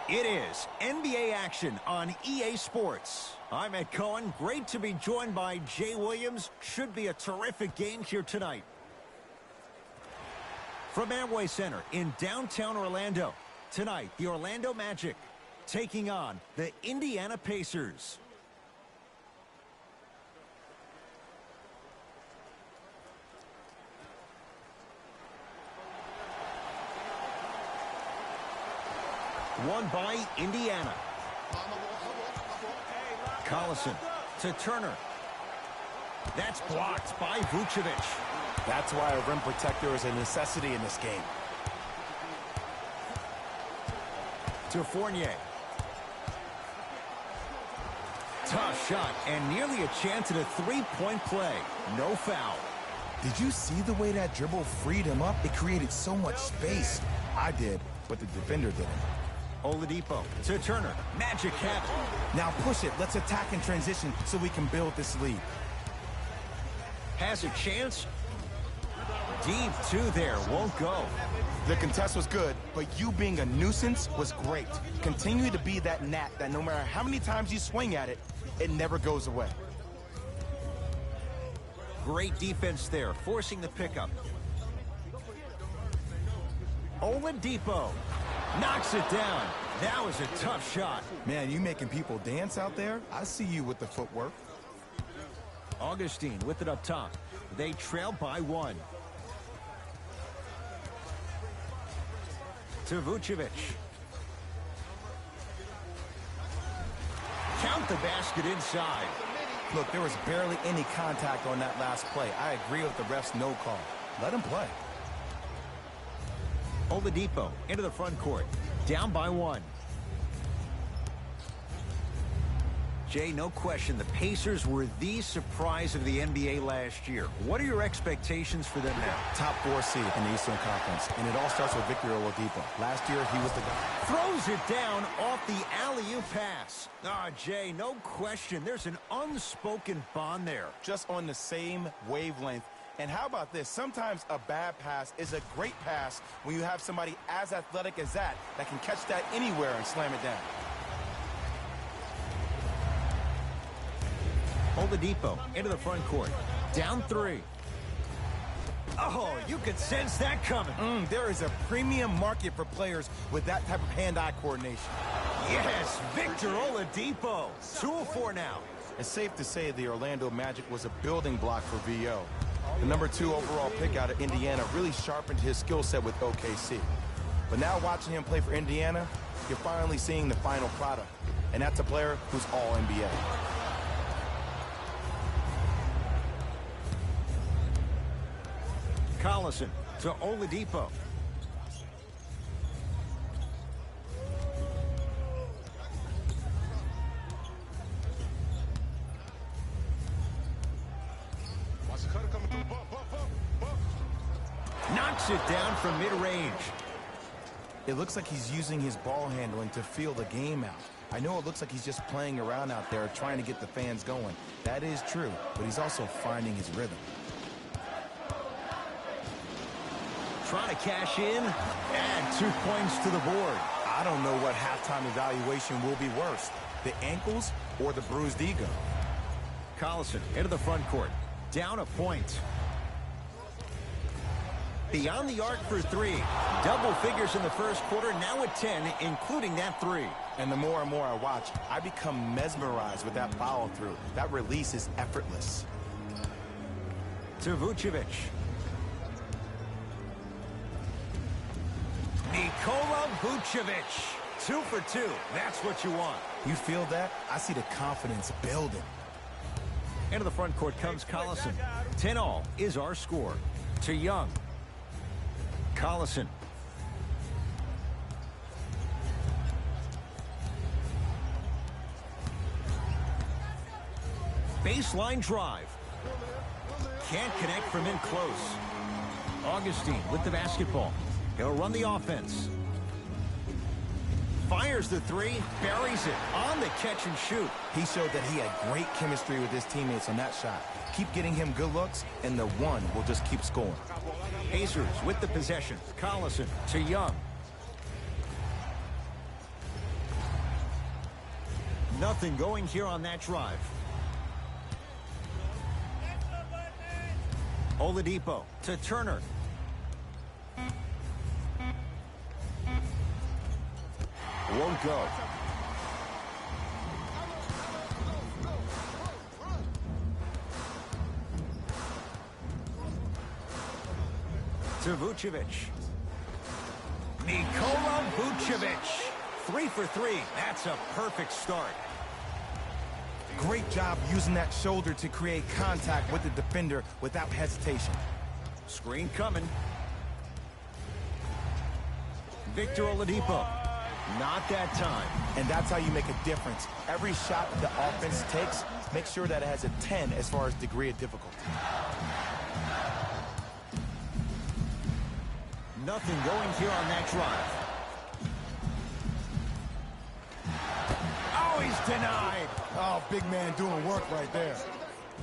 It is NBA action on EA Sports. I'm Ed Cohen. Great to be joined by Jay Williams. Should be a terrific game here tonight. From Amway Center in downtown Orlando, tonight the Orlando Magic taking on the Indiana Pacers. Won by Indiana. Collison to Turner. That's blocked by Vucevic. That's why a rim protector is a necessity in this game. To Fournier. Tough shot and nearly a chance at a three-point play. No foul. Did you see the way that dribble freed him up? It created so much space. I did, but the defender didn't. Oladipo to Turner. Magic have it. Now push it. Let's attack in transition so we can build this lead. Has a chance. Deep two there. Won't go. The contest was good, but you being a nuisance was great. Continue to be that gnat that no matter how many times you swing at it, it never goes away. Great defense there, forcing the pickup. Oladipo knocks it down. That was a tough shot. Man, you making people dance out there? I see you with the footwork. Augustine with it up top. They trail by one. To Vucevic. Count the basket inside. Look, there was barely any contact on that last play. I agree with the ref's no call. Let him play. Oladipo into the front court. Down by one. Jay, no question, the Pacers were the surprise of the NBA last year. What are your expectations for them now? Top 4 seed in the Eastern Conference, and it all starts with Victor Oladipo. Last year, he was the guy. Throws it down off the alley-oop pass. Jay, no question, there's an unspoken bond there. Just on the same wavelength. And how about this? Sometimes a bad pass is a great pass when you have somebody as athletic as that can catch that anywhere and slam it down. Oladipo into the front court. Down 3. Oh, you can sense that coming. There is a premium market for players with that type of hand-eye coordination. Yes, Victor Oladipo. 2 of 4 now. It's safe to say the Orlando Magic was a building block for VO. The number 2 overall pick out of Indiana really sharpened his skill set with OKC. But now watching him play for Indiana, you're finally seeing the final product. And that's a player who's all NBA. Collison to Oladipo. Knocks it down from mid-range. It looks like he's using his ball handling to feel the game out. I know it looks like he's just playing around out there trying to get the fans going. That is true, but he's also finding his rhythm. Trying to cash in, add 2 points to the board. I don't know what halftime evaluation will be worse, the ankles or the bruised ego. Collison into the front court, down a point. Beyond the arc for 3. Double figures in the first quarter, now at 10, including that 3. And the more and more I watch, I become mesmerized with that follow-through. That release is effortless. To Vucevic. Nikola Vucevic. 2 for 2. That's what you want. You feel that? I see the confidence building. Into the front court comes Collison. 10-all is our score. To Young. Collison. Baseline drive. Can't connect from in close. Augustine with the basketball. He'll run the offense. Fires the 3, buries it on the catch and shoot. He showed that he had great chemistry with his teammates on that shot. Keep getting him good looks, and the one will just keep scoring. Pacers with the possession. Collison to Young. Nothing going here on that drive. Oladipo to Turner. Won't go. To Vucevic. Nikola Vucevic. 3 for 3. That's a perfect start. Great job using that shoulder to create contact with the defender without hesitation. Screen coming. Victor Oladipo. Not that time. And that's how you make a difference. Every shot the offense takes, make sure that it has a 10 as far as degree of difficulty. Nothing going here on that drive. Oh, he's denied. Oh, big man doing work right there.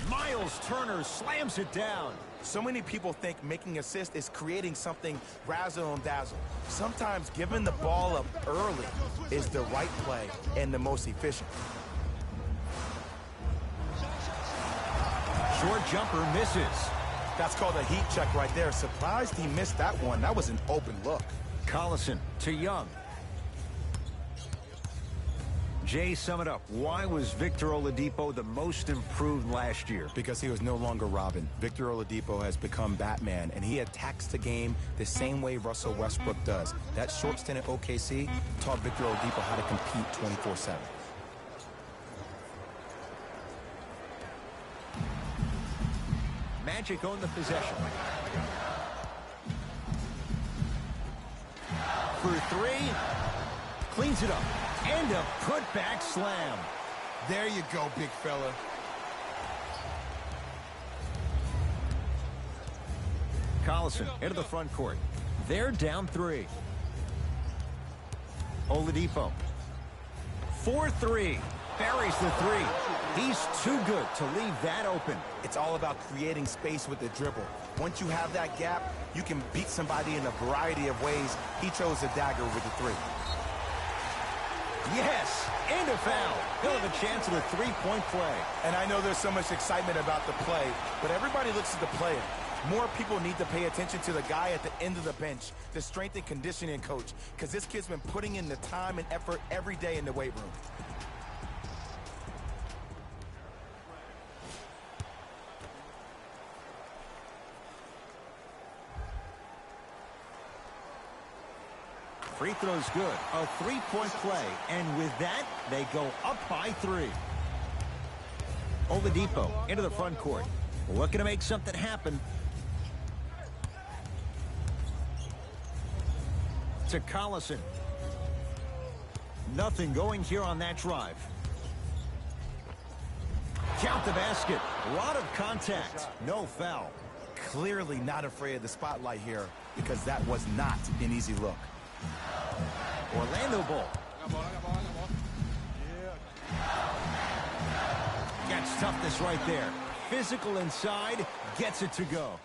Miles Turner slams it down. So many people think making assist is creating something razzle and dazzle. Sometimes giving the ball up early is the right play and the most efficient. Short jumper misses. That's called a heat check right there. Surprised he missed that one. That was an open look. Collison to Young. Jay, sum it up. Why was Victor Oladipo the most improved last year? Because he was no longer Robin. Victor Oladipo has become Batman, and he attacks the game the same way Russell Westbrook does. That short stint at OKC taught Victor Oladipo how to compete 24/7. Magic own the possession. For 3. Cleans it up. And a putback slam. There you go, big fella. Collison into the front court. They're down 3. Oladipo. 4-3. Buries the 3. He's too good to leave that open. It's all about creating space with the dribble. Once you have that gap, you can beat somebody in a variety of ways. He chose the dagger with the 3. Yes, and a foul. He'll have a chance at a 3-point play. And I know there's so much excitement about the play, but everybody looks at the player. More people need to pay attention to the guy at the end of the bench, the strength and conditioning coach, because this kid's been putting in the time and effort every day in the weight room. Free throw's good. A 3-point play. And with that, they go up by 3. Oladipo into the front court. Looking to make something happen. To Collison. Nothing going here on that drive. Count the basket. A lot of contact. No foul. Clearly not afraid of the spotlight here, because that was not an easy look. Orlando ball. Gets toughness right there. Physical inside, gets it to go.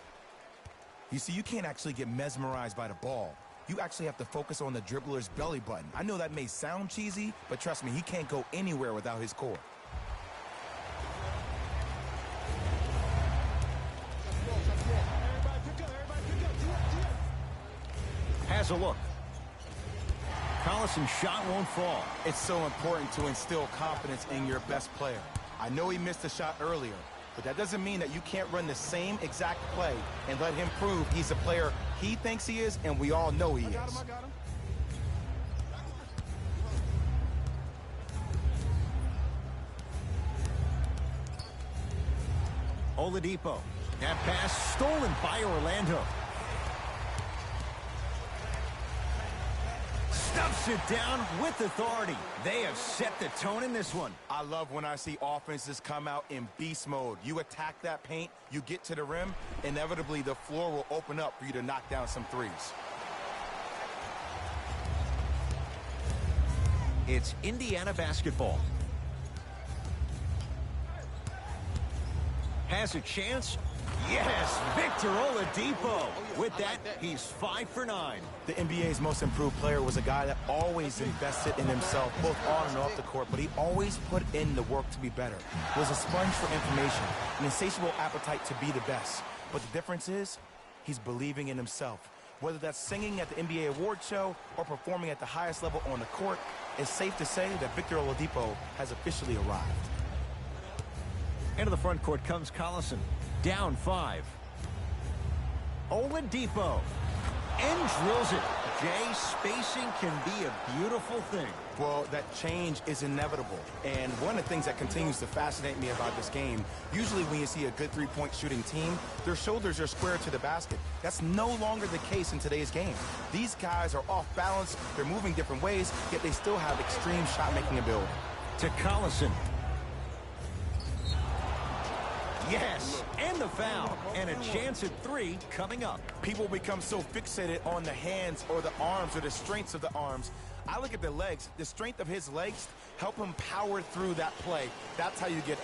You see, you can't actually get mesmerized by the ball. You actually have to focus on the dribbler's belly button. I know that may sound cheesy, but trust me, he can't go anywhere without his core. Has a look. Collison's shot won't fall. It's so important to instill confidence in your best player. I know he missed a shot earlier, but that doesn't mean that you can't run the same exact play and let him prove he's the player he thinks he is, and we all know he is. Oladipo. That pass stolen by Orlando. Stuffs it down with authority. They have set the tone in this one. I love when I see offenses come out in beast mode. You attack that paint, you get to the rim, inevitably the floor will open up for you to knock down some threes. It's Indiana basketball. Has a chance. Yes, Victor Oladipo. With that, he's 5 for 9. The NBA's most improved player was a guy that always invested in himself, both on and off the court, but he always put in the work to be better. Was a sponge for information, an insatiable appetite to be the best. But the difference is, he's believing in himself. Whether that's singing at the NBA award show or performing at the highest level on the court, it's safe to say that Victor Oladipo has officially arrived. Into the front court comes Collison. Down 5. Oladipo. And drills it. Jay, spacing can be a beautiful thing. Well, that change is inevitable. And one of the things that continues to fascinate me about this game, usually when you see a good three-point shooting team, their shoulders are square to the basket. That's no longer the case in today's game. These guys are off balance, they're moving different ways, yet they still have extreme shot-making ability. To Collison. Yes, and the foul, and a chance at 3 coming up. People become so fixated on the hands or the arms or the strengths of the arms. I look at the legs. The strength of his legs help him power through that play. That's how you get.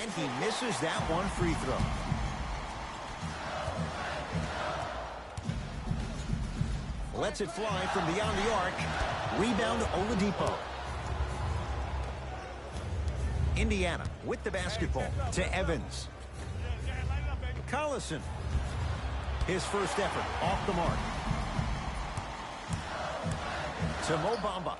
And he misses that one free throw. Lets it fly from beyond the arc. Rebound Oladipo. Indiana with the basketball to Evans. Collison. His first effort off the mark. To Mo Bamba.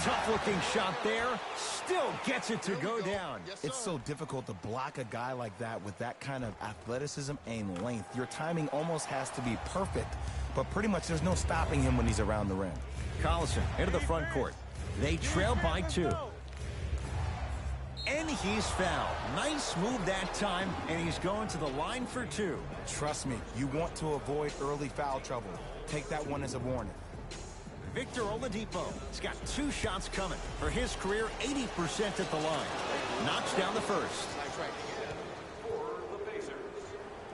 Tough-looking shot there. Still gets it to go down. It's so difficult to block a guy like that with that kind of athleticism and length. Your timing almost has to be perfect, but pretty much there's no stopping him when he's around the rim. Collison into the front court. They trail by 2. And he's fouled. Nice move that time, and he's going to the line for 2. Trust me, you want to avoid early foul trouble. Take that one as a warning. Victor Oladipo has got 2 shots coming. For his career, 80% at the line. Knocks down the first. For the Pacers,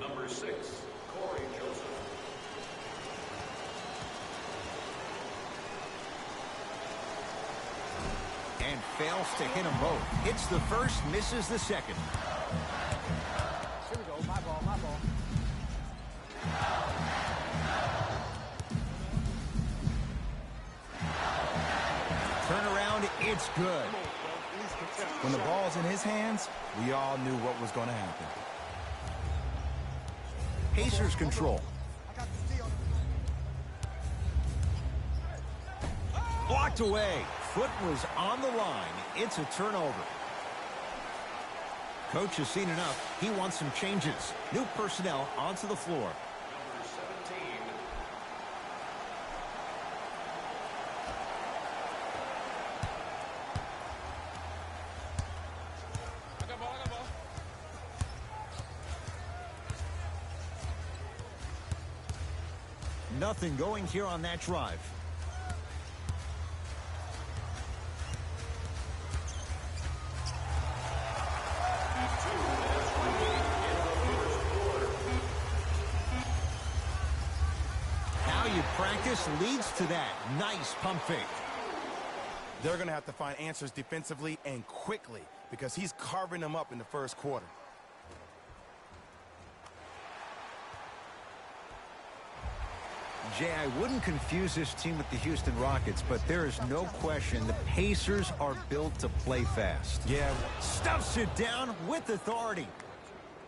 number 6, Corey Joseph. And fails to hit them both. Hits the first, misses the second. Here we go. My ball, my ball. Turn around, it's good. When the ball's in his hands, we all knew what was going to happen. Pacers control. Blocked away. Foot was on the line. It's a turnover. Coach has seen enough. He wants some changes. New personnel onto the floor. Number 17. Nothing going here on that drive. How you practice leads to that. Nice pump fake. They're going to have to find answers defensively and quickly because he's carving them up in the first quarter. Jay, I wouldn't confuse this team with the Houston Rockets, but there is no question the Pacers are built to play fast. Yeah. Stuffs it down with authority.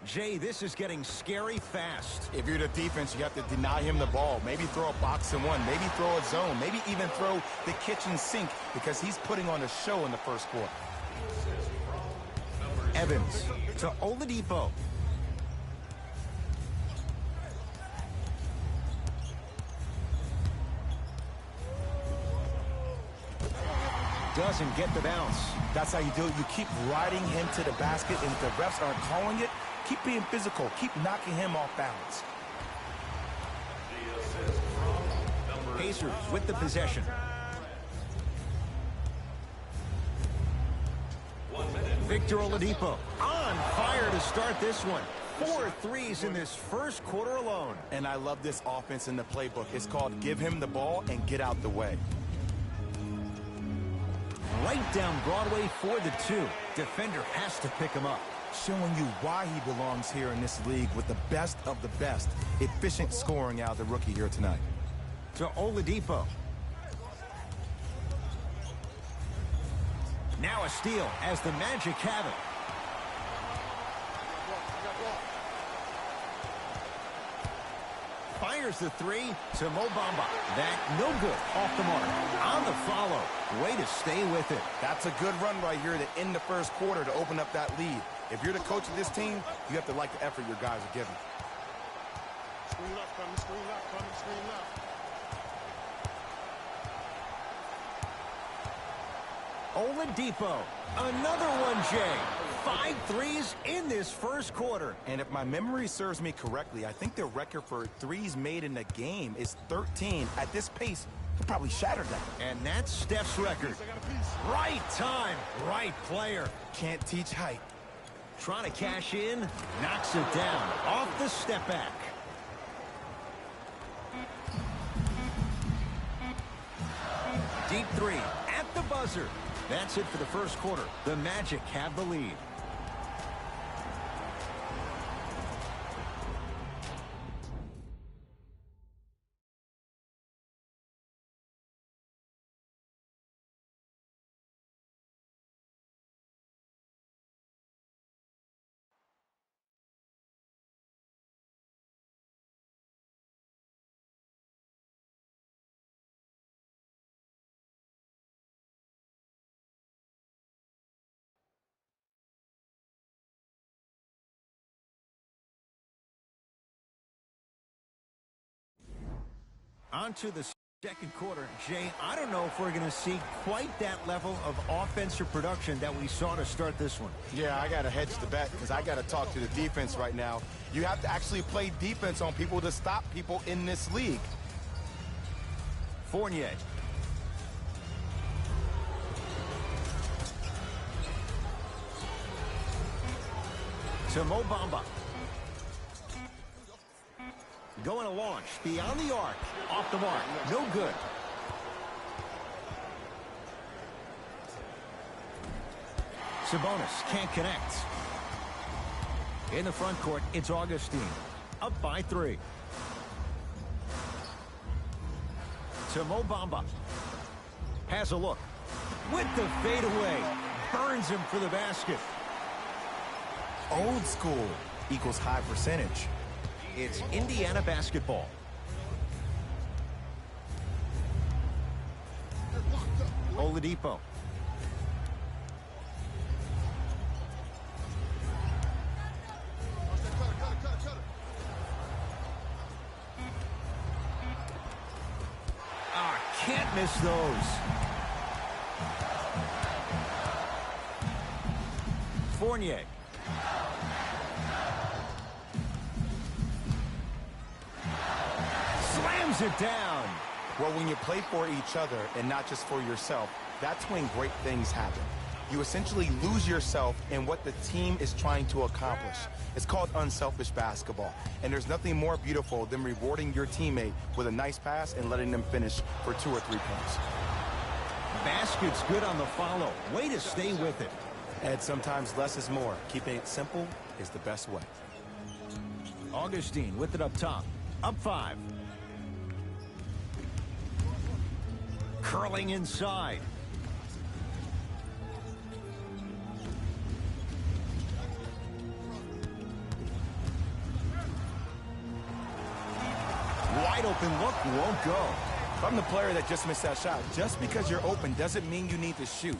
Jay, this is getting scary fast. If you're the defense, you have to deny him the ball. Maybe throw a box and one. Maybe throw a zone. Maybe even throw the kitchen sink because he's putting on a show in the first quarter. Evans to Oladipo. Doesn't get the bounce. That's how you do it. You keep riding him to the basket, and if the refs aren't calling it, keep being physical. Keep knocking him off balance. Pacers with the possession. 1 minute. Victor Oladipo on fire to start this one. 4 threes in this first quarter alone. And I love this offense in the playbook. It's called give him the ball and get out the way. Right down Broadway for the 2. Defender has to pick him up. Showing you why he belongs here in this league with the best of the best. Efficient scoring out of the rookie here tonight. To Oladipo. Now a steal as the Magic have it. Fires the 3 to Mo Bamba. That no good. Off the mark. On the follow. Way to stay with it. That's a good run right here to end the first quarter to open up that lead. If you're the coach of this team, you have to like the effort your guys are giving. Screen left coming, screen left coming, screen left. Oladipo. Another one, Jay. 5 threes in this first quarter. And if my memory serves me correctly, I think the record for threes made in a game is 13. At this pace, he'll probably shatter that. And that's Steph's record. Right time, right player. Can't teach height. Trying to cash in, knocks it down. Off the step back. Deep 3 at the buzzer. That's it for the first quarter. The Magic have the lead. On to the second quarter. Jay, I don't know if we're going to see quite that level of offensive production that we saw to start this one. Yeah, I got to hedge the bet because I got to talk to the defense right now. You have to actually play defense on people to stop people in this league. Fournier. To Mo Bamba. Going to launch beyond the arc. Off the mark. No good. Sabonis can't connect. In the front court, it's Augustine. Up by 3. To Mo Bamba. Has a look. With the fadeaway. Burns him for the basket. Old school equals high percentage. It's Indiana basketball. Oladipo. Can't miss those. Fournier. Slams it down. Well, when you play for each other and not just for yourself, that's when great things happen. You essentially lose yourself in what the team is trying to accomplish. It's called unselfish basketball. And there's nothing more beautiful than rewarding your teammate with a nice pass and letting them finish for 2 or 3 points. Basket's good on the follow. Way to stay with it. And sometimes less is more. Keeping it simple is the best way. Augustine with it up top. Up 5. Curling inside. Wide open look, won't go. If I'm the player that just missed that shot, just because you're open doesn't mean you need to shoot.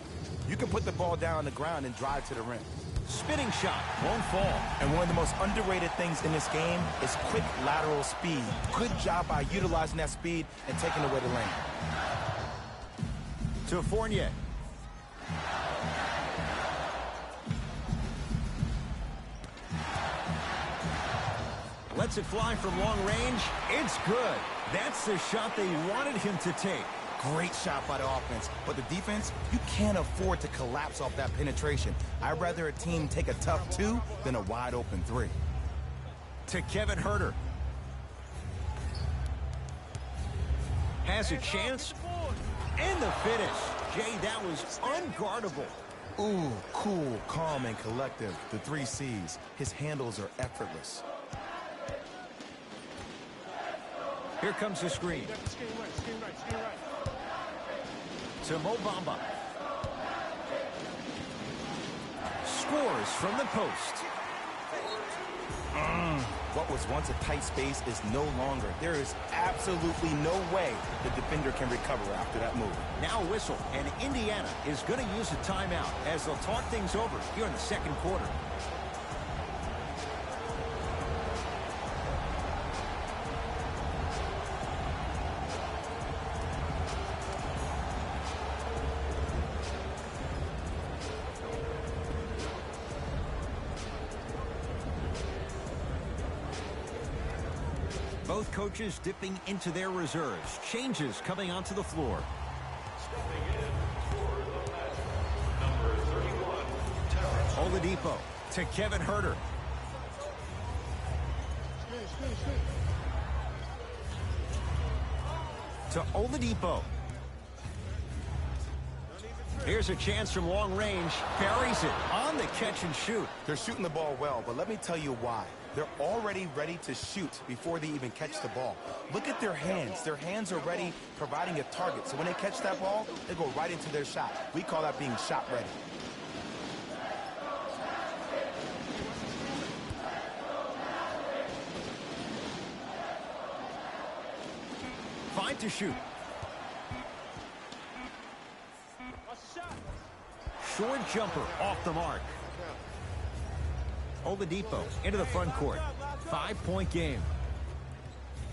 You can put the ball down on the ground and drive to the rim. Spinning shot, won't fall. And one of the most underrated things in this game is quick lateral speed. Good job by utilizing that speed and taking away the lane. To Fournier. Lets it fly from long range. It's good. That's the shot they wanted him to take. Great shot by the offense. But the defense, you can't afford to collapse off that penetration. I'd rather a team take a tough 2 than a wide open 3. To Kevin Huerter. Has a chance. And the finish. Jay, that was unguardable. Ooh, cool, calm, and collective. The 3 C's. His handles are effortless. Here comes the screen. Screen right. To Mo Bamba. Scores from the post. What was once a tight space is no longer. There is absolutely no way the defender can recover after that move. Now a whistle, and Indiana is going to use a timeout as they'll talk things over here in the second quarter. Both coaches dipping into their reserves. Changes coming onto the floor. Stepping in for the Magic, number 31, Terrence. Oladipo to Kevin Herter. To Oladipo. Here's a chance from long range. Buries it on the catch and shoot. They're shooting the ball well, but let me tell you why. They're already ready to shoot before they even catch the ball. Look at their hands. Their hands are ready, providing a target. So when they catch that ball, they go right into their shot. We call that being shot ready. Fine to shoot. Short jumper off the mark. Oladipo into the front court. 5-point game.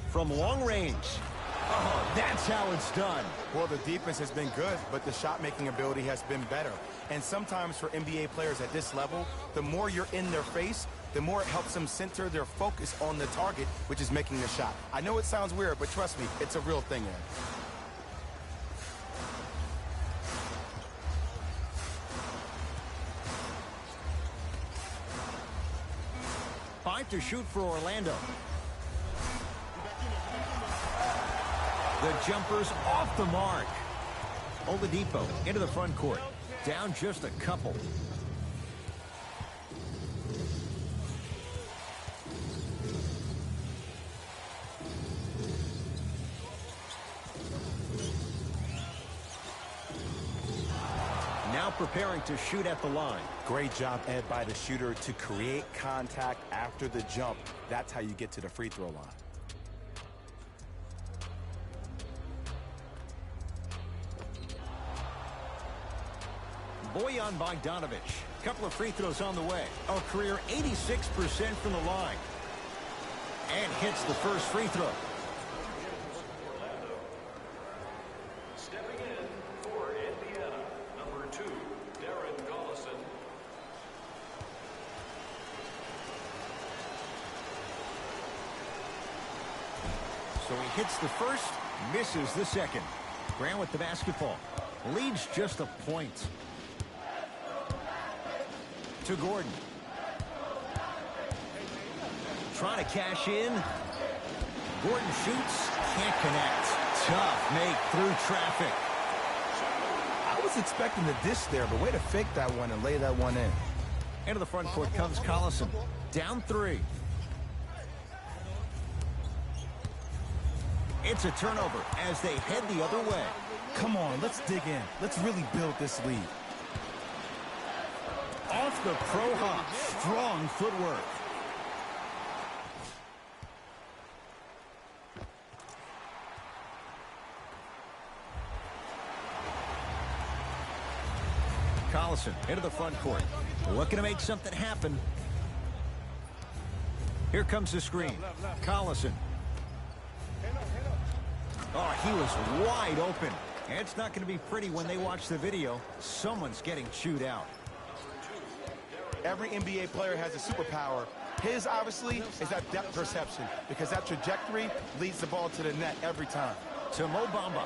From long range. Oh, that's how it's done. Well, the defense has been good, but the shot-making ability has been better. And sometimes for NBA players at this level, the more you're in their face, the more it helps them center their focus on the target, which is making the shot. I know it sounds weird, but trust me, it's a real thing, Ed. Five to shoot for Orlando. The jumper's off the mark. Oladipo into the front court. Down just a couple. Now preparing to shoot at the line. Great job, Ed, by the shooter to create contact after the jump. That's how you get to the free throw line. Bojan Bogdanovic. Couple of free throws on the way. A career 86% from the line. And hits the first free throw. Stepping in for Indiana, number 2, Darren Collison. So he hits the first, misses the second. Grant with the basketball. Leads just a point. To Gordon. Trying to cash in. Gordon shoots. Can't connect. Tough make through traffic. I was expecting the dish there, but way to fake that one and lay that one in. Into the front court comes Collison. Down 3. It's a turnover as they head the other way. Come on, let's dig in. Let's really build this lead. Off the pro hop. Strong footwork. Collison into the front court. Looking to make something happen. Here comes the screen. Collison. Oh, he was wide open. It's not going to be pretty when they watch the video. Someone's getting chewed out. Every NBA player has a superpower. His, obviously, is that depth perception, because that trajectory leads the ball to the net every time. To Mo Bamba.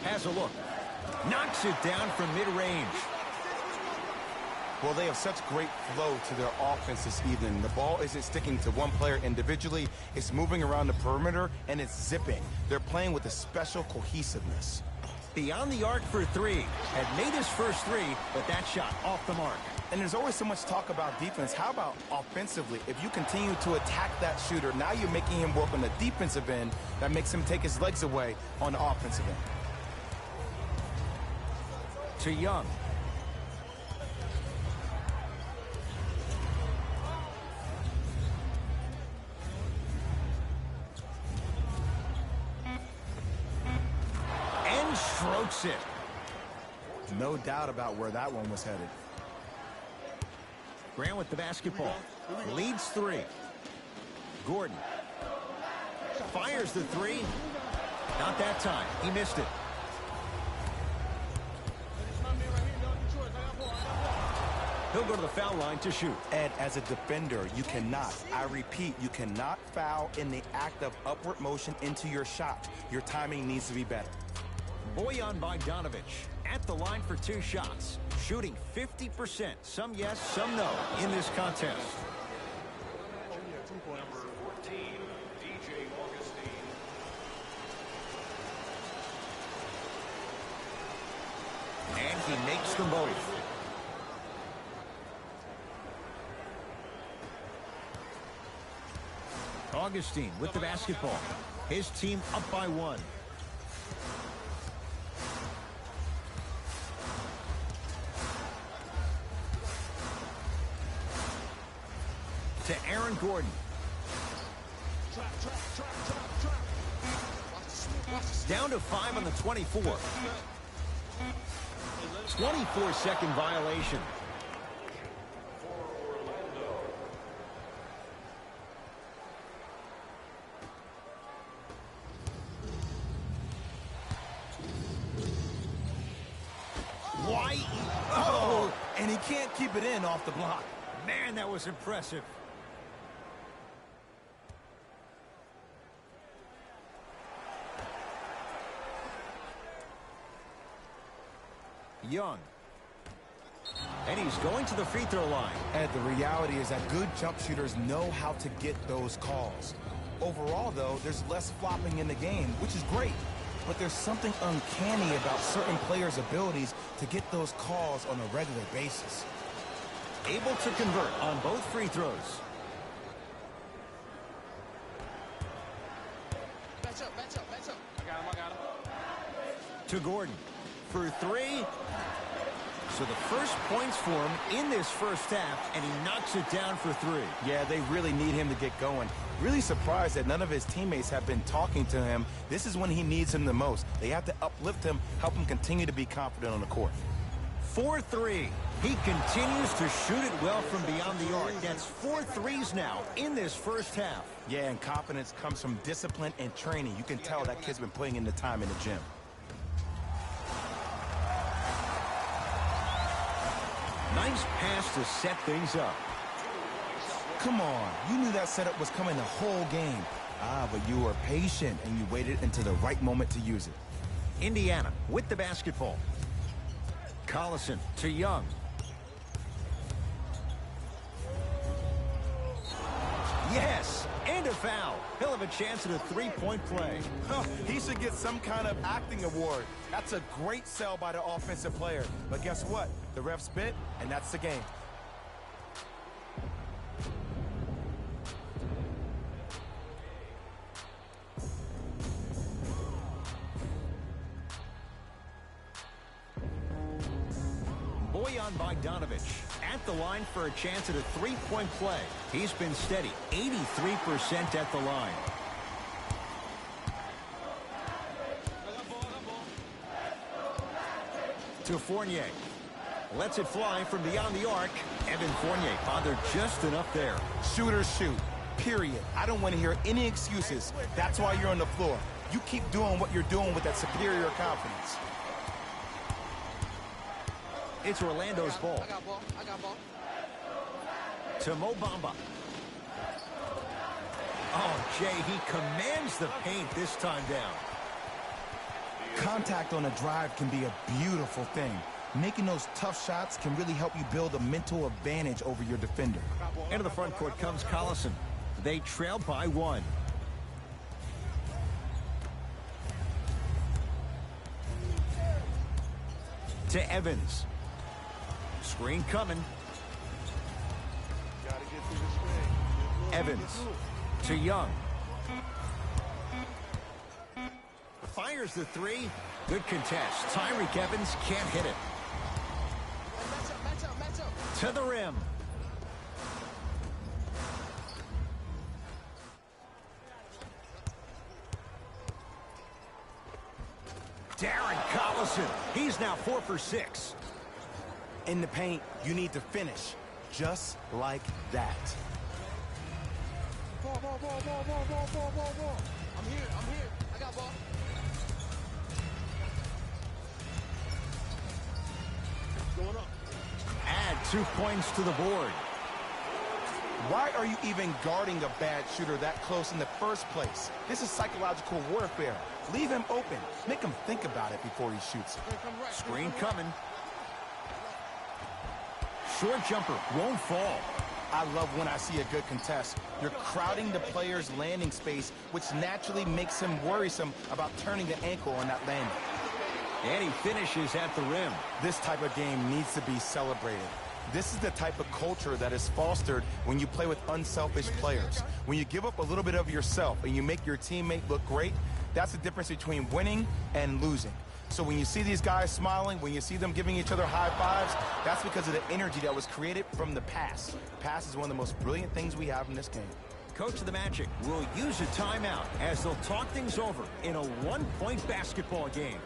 Has a look. Knocks it down from mid-range. Well, they have such great flow to their offense this evening. The ball isn't sticking to one player individually. It's moving around the perimeter, and it's zipping. They're playing with a special cohesiveness. Beyond the arc for three. Had made his first three, but that shot off the mark. And there's always so much talk about defense. How about offensively? If you continue to attack that shooter, now you're making him work on the defensive end. That makes him take his legs away on the offensive end. To Young. And strokes it. No doubt about where that one was headed. Grant with the basketball. Leads three. Gordon. Fires the three. Not that time. He missed it. He'll go to the foul line to shoot. Ed, as a defender, you cannot, I repeat, you cannot foul in the act of upward motion into your shot. Your timing needs to be better. Bojan Bogdanovic at the line for two shots. Shooting 50%. Some yes, some no in this contest. Number 14, DJ Augustine. And he makes them both. Augustine with the basketball. His team up by one. To Aaron Gordon. Down to 5 on the 24. 24-second violation. Why? Oh, and he can't keep it in off the block. Man, that was impressive. Young. And he's going to the free throw line. And the reality is that good jump shooters know how to get those calls. Overall, though, there's less flopping in the game, which is great. But there's something uncanny about certain players' abilities to get those calls on a regular basis. Able to convert on both free throws. Back up, back up, back up. I got him. To Gordon for three. So the first points for him in this first half, and he knocks it down for three. Yeah, they really need him to get going. Really surprised that none of his teammates have been talking to him. This is when he needs him the most. They have to uplift him, help him continue to be confident on the court. 4-3. He continues to shoot it well from beyond the arc. That's 4 threes now in this first half. Yeah, and confidence comes from discipline and training. You can tell that kid's been putting in the time in the gym. Nice pass to set things up. Come on, you knew that setup was coming the whole game. But you were patient and you waited until the right moment to use it. Indiana with the basketball. Collison to Young. Yes, and a foul. He'll have a chance at a three-point play. He should get some kind of acting award. That's a great sell by the offensive player. But guess what? The ref spit, and that's the game. Bojan Bogdanovic at the line for a chance at a three-point play. He's been steady, 83% at the line. To Fournier. Lets it fly from beyond the arc. Evan Fournier bothered just enough there. Shooters shoot, period. I don't want to hear any excuses. That's why you're on the floor. You keep doing what you're doing with that superior confidence. It's Orlando's ball. I got ball. I got ball. To Mo Bamba. Oh, Jay, he commands the paint this time down. Contact on a drive can be a beautiful thing. Making those tough shots can really help you build a mental advantage over your defender. Into the front court comes Collison. They trail by one. To Evans. Screen coming. Gotta get through the screen. Evans to Young. Fires the three. Good contest. Tyreek Evans can't hit it. Match up. To the rim. Darren Collison. He's now 4 for 6. In the paint, you need to finish. Just like that. Ball. I'm here. I got ball. Going up. Add 2 points to the board. Why are you even guarding a bad shooter that close in the first place? This is psychological warfare. Leave him open. Make him think about it before he shoots. Screen coming. Short jumper won't fall. I love when I see a good contest. You're crowding the player's landing space, which naturally makes him worrisome about turning the ankle on that landing. And he finishes at the rim. This type of game needs to be celebrated. This is the type of culture that is fostered when you play with unselfish players. When you give up a little bit of yourself and you make your teammate look great, that's the difference between winning and losing. So when you see these guys smiling, when you see them giving each other high fives, that's because of the energy that was created from the pass. Pass is one of the most brilliant things we have in this game. Coach of the Magic will use a timeout as they'll talk things over in a 1-point basketball game.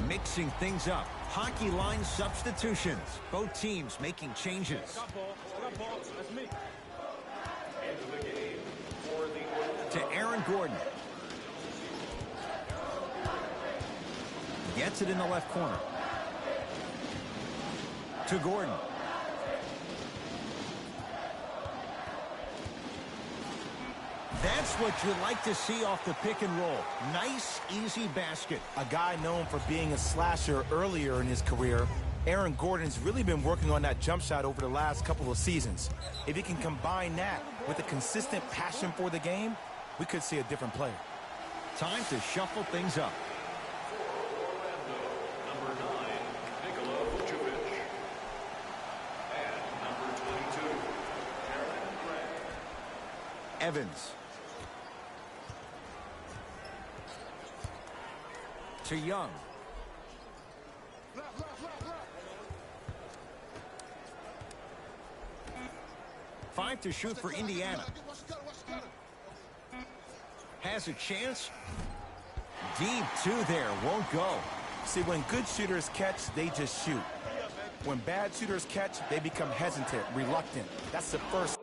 Mixing things up. Hockey line substitutions. Both teams making changes. I got ball. That's me. Into the game for the To Aaron Gordon. Gets it in the left corner. To Gordon. That's what you like to see off the pick and roll. Nice, easy basket. A guy known for being a slasher earlier in his career, Aaron Gordon's really been working on that jump shot over the last couple of seasons. If he can combine that with a consistent passion for the game, we could see a different player. Time to shuffle things up. number 9, Nikola Vucevic. And number 22, Karen Grant. Evans. To Young. Left. 5 to shoot for Indiana. Watch the cutter. Has a chance. Deep 2 there. Won't go. See, when good shooters catch, they just shoot. When bad shooters catch, they become hesitant, reluctant. That's the first.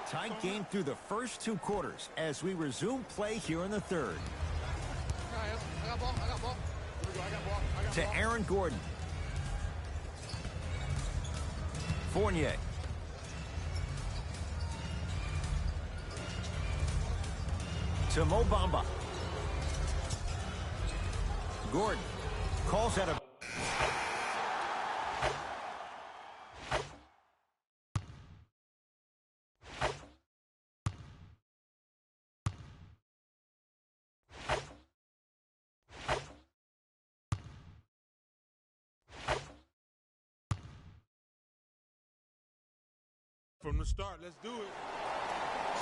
Tight game through the first 2 quarters as we resume play here in the third. I got ball. Here we go. I got ball. To Aaron Gordon. Fournier. To Mo Bamba. Gordon calls out a... From the start, let's do it.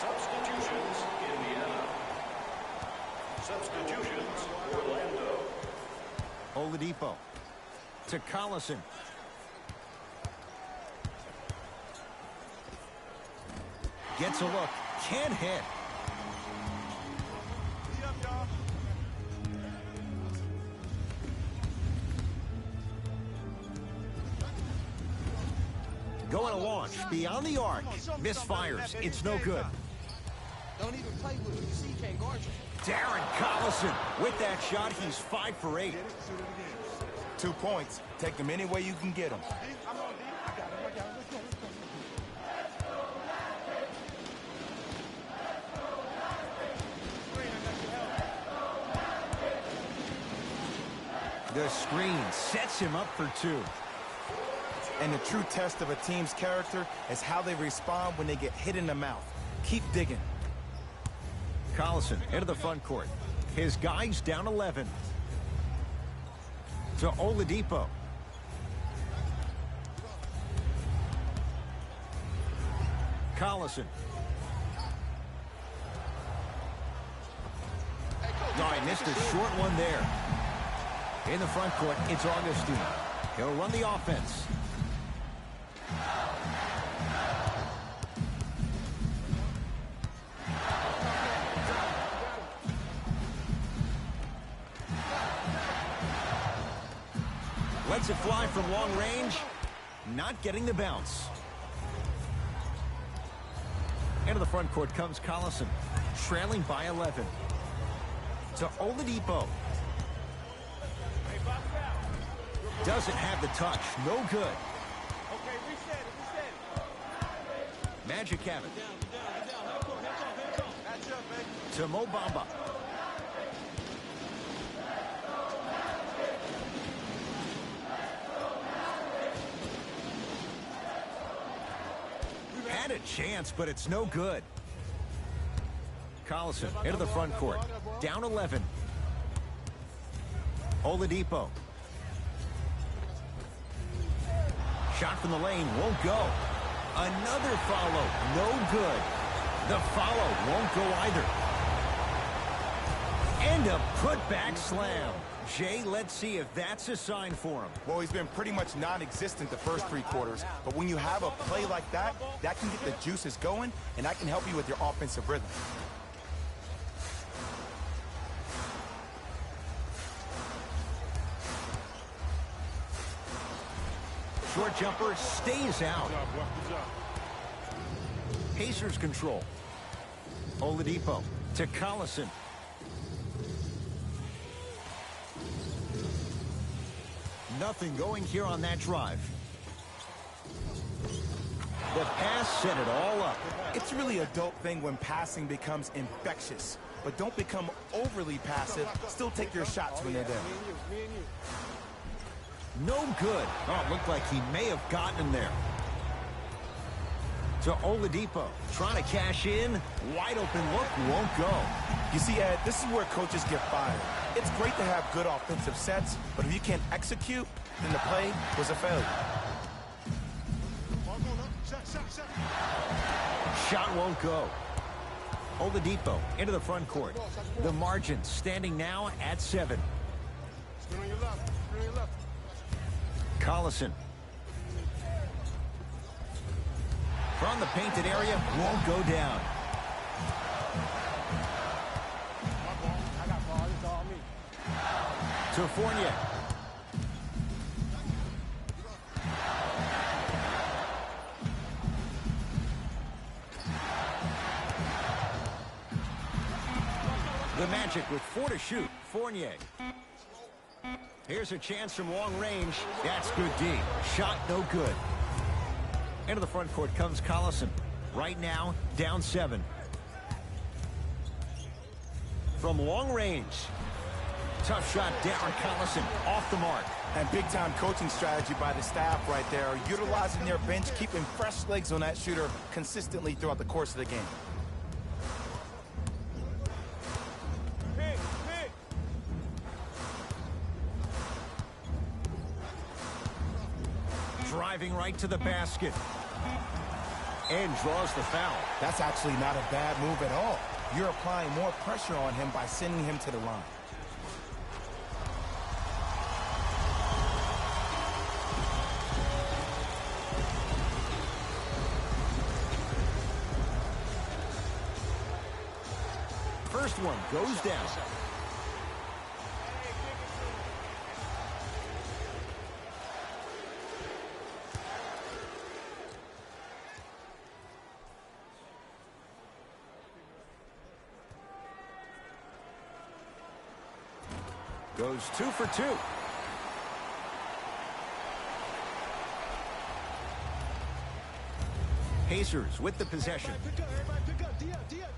Substitutions, Indiana. Substitutions, Orlando. Oladipo. To Collison. Gets a look. Can't hit. Be up, y'all. Going to launch. Beyond the arc. Misfires. It's no good. Don't even play with him. You see, he can't guard you. Darren Collison. With that shot, he's 5 for 8. Get it, shoot it again. 2 points. Take them any way you can get them. I'm on D. I got him. Let's go. The screen sets him up for 2. And the true test of a team's character is how they respond when they get hit in the mouth. keep digging. Collison into the front court. His guy's down 11. To Oladipo. Collison. Oh, he missed a short one there. In the front court, it's Augustine. He'll run the offense. Lets it fly from long range. Not getting the bounce. Into the front court comes Collison, trailing by 11. To Oladipo. Doesn't have the touch. No good. Okay, reset it. Magic have it. Match up, baby. To Mo Bamba. Had a chance, but it's no good. Collison into the front court. Down 11. Oladipo. Shot from the lane won't go. Another follow. No good. The follow won't go either. And a putback slam. Jay, let's see if that's a sign for him. Well, he's been pretty much non-existent the first 3 quarters, but when you have a play like that, that can get the juices going, and that can help you with your offensive rhythm. Short jumper stays out. Pacers control. Oladipo to Collison. Nothing going here on that drive. The pass set it all up. It's really a dope thing when passing becomes infectious, but don't become overly passive. Still take your shots when they're there. Me and you. No good. Oh, it looked like he may have gotten him there. To Oladipo, trying to cash in. Wide open look, won't go. You see, Ed, this is where coaches get fired. It's great to have good offensive sets, but if you can't execute, then the play was a failure. Shot won't go. Oladipo into the front court. The margin standing now at 7. Screen on your left. Screen on your left. Collison. From the painted area, won't go down. I got ball. It's all me. To Fournier. The Magic with 4 to shoot. Fournier. Here's a chance from long range. That's good D. Shot no good. Into the front court comes Collison. Right now, down 7. From long range. Tough shot down. Collison off the mark. And big-time coaching strategy by the staff right there, utilizing their bench, keeping fresh legs on that shooter consistently throughout the course of the game. Driving right to the basket. And draws the foul. That's actually not a bad move at all. You're applying more pressure on him by sending him to the line. First one goes down. Goes 2 for 2. Pacers with the possession. Everybody pick up. D up.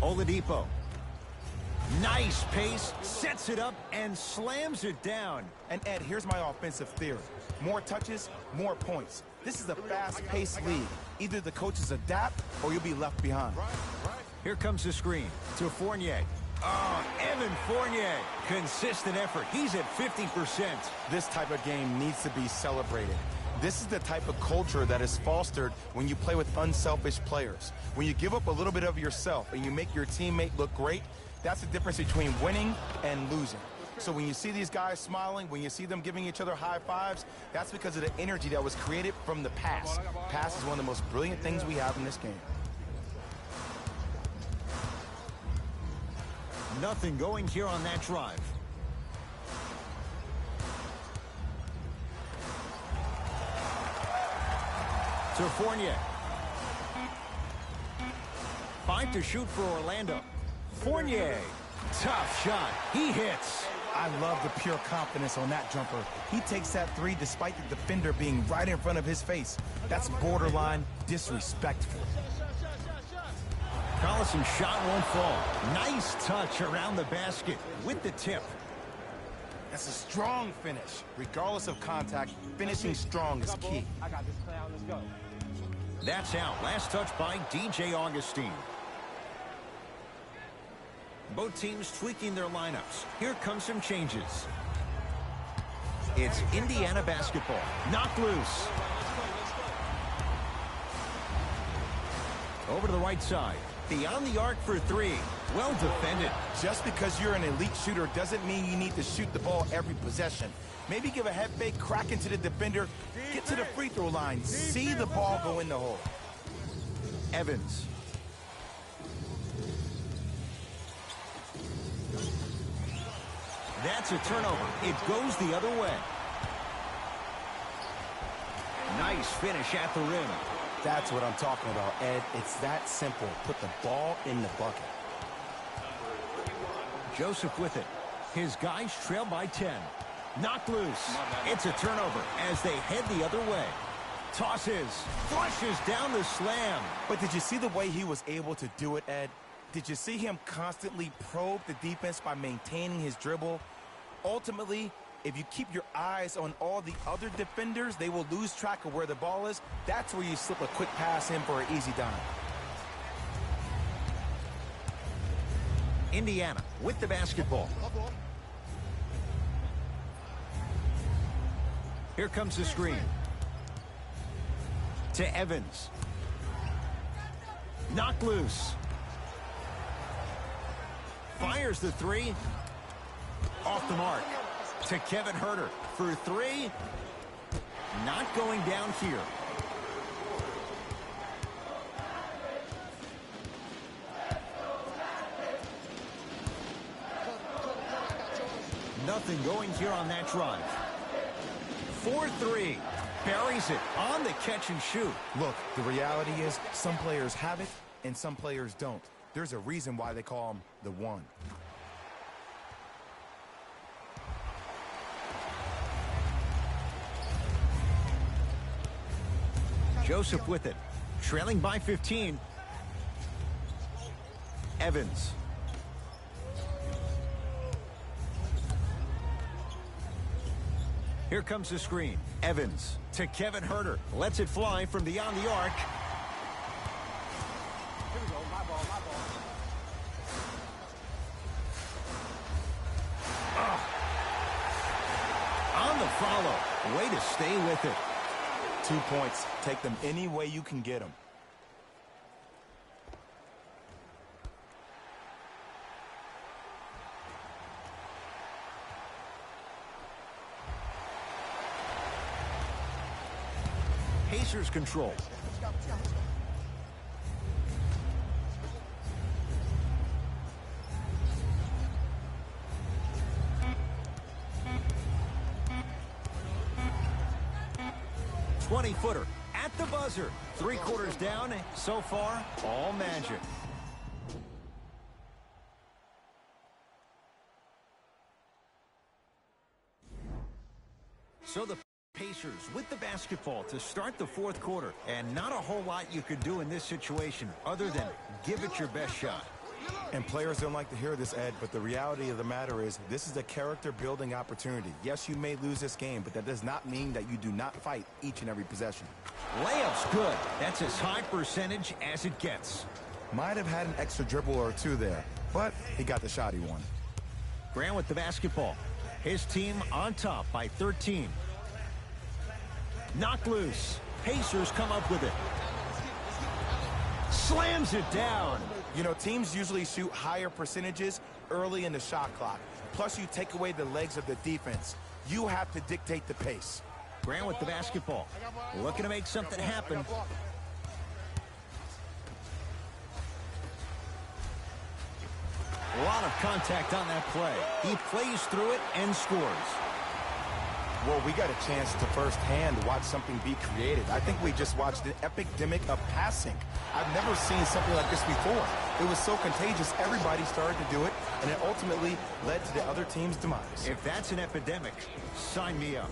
Oladipo. Nice pace, sets it up, and slams it down. And Ed, here's my offensive theory. More touches, more points. This is a fast-paced league. Either the coaches adapt or you'll be left behind. Here comes the screen to Fournier. Oh, Evan Fournier. Consistent effort. He's at 50%. This type of game needs to be celebrated. This is the type of culture that is fostered when you play with unselfish players. When you give up a little bit of yourself and you make your teammate look great, that's the difference between winning and losing. So when you see these guys smiling, when you see them giving each other high fives, that's because of the energy that was created from the pass. Pass is one of the most brilliant things we have in this game. Nothing going here on that drive. To Fournier. 5 to shoot for Orlando. Fournier. Tough shot. He hits. I love the pure confidence on that jumper. He takes that three despite the defender being right in front of his face. That's borderline disrespectful. Collison's shot won't fall. Nice touch around the basket with the tip. That's a strong finish. Regardless of contact, finishing strong is key. I got this clown. Let's go. That's out. Last touch by DJ Augustine. Both teams tweaking their lineups. Here come some changes. It's Indiana basketball. Knocked loose. Over to the right side. Beyond the arc for three. Well defended. Just because you're an elite shooter doesn't mean you need to shoot the ball every possession. Maybe give a head fake, crack into the defender, get to the free throw line, see the ball go in the hole. Evans. That's a turnover. It goes the other way. Nice finish at the rim. That's what I'm talking about, Ed. It's that simple. Put the ball in the bucket. Joseph with it. His guys trail by 10. Knocked loose. It's a turnover as they head the other way. Tosses. Flushes down the slam. But did you see the way he was able to do it, Ed? Did you see him constantly probe the defense by maintaining his dribble? Ultimately, if you keep your eyes on all the other defenders, they will lose track of where the ball is. That's where you slip a quick pass in for an easy dime. Indiana with the basketball. Here comes the screen. To Evans. Knocked loose. Fires the three. Off the mark. To Kevin Huerter for three. Not going down here. Nothing going here on that drive. 4-3. Buries it on the catch and shoot. Look, the reality is some players have it and some players don't. There's a reason why they call him the one. Joseph with it. Trailing by 15. Evans. Here comes the screen. Evans to Kevin Huerter. Lets it fly from beyond the arc. Here we go. My ball, my ball. On the follow. Way to stay with it. 2 points. Take them any way you can get them. Pacers control. Footer at the buzzer. 3 quarters down. So far, all magic. So the Pacers with the basketball to start the 4th quarter. And not a whole lot you could do in this situation other than give it your best shot. And players don't like to hear this, Ed, but the reality of the matter is this is a character-building opportunity. Yes, you may lose this game, but that does not mean that you do not fight each and every possession. Layup's good. That's as high percentage as it gets. Might have had an extra dribble or two there, but he got the shot he wanted. Grant with the basketball. His team on top by 13. Knocked loose. Pacers come up with it. Slams it down. You know, teams usually shoot higher percentages early in the shot clock. Plus, you take away the legs of the defense. You have to dictate the pace. Grant with the basketball. Looking to make something happen. A lot of contact on that play. He plays through it and scores. Well, we got a chance to firsthand watch something be created. I think we just watched an epidemic of passing. I've never seen something like this before. It was so contagious, everybody started to do it, and it ultimately led to the other team's demise. If that's an epidemic, sign me up.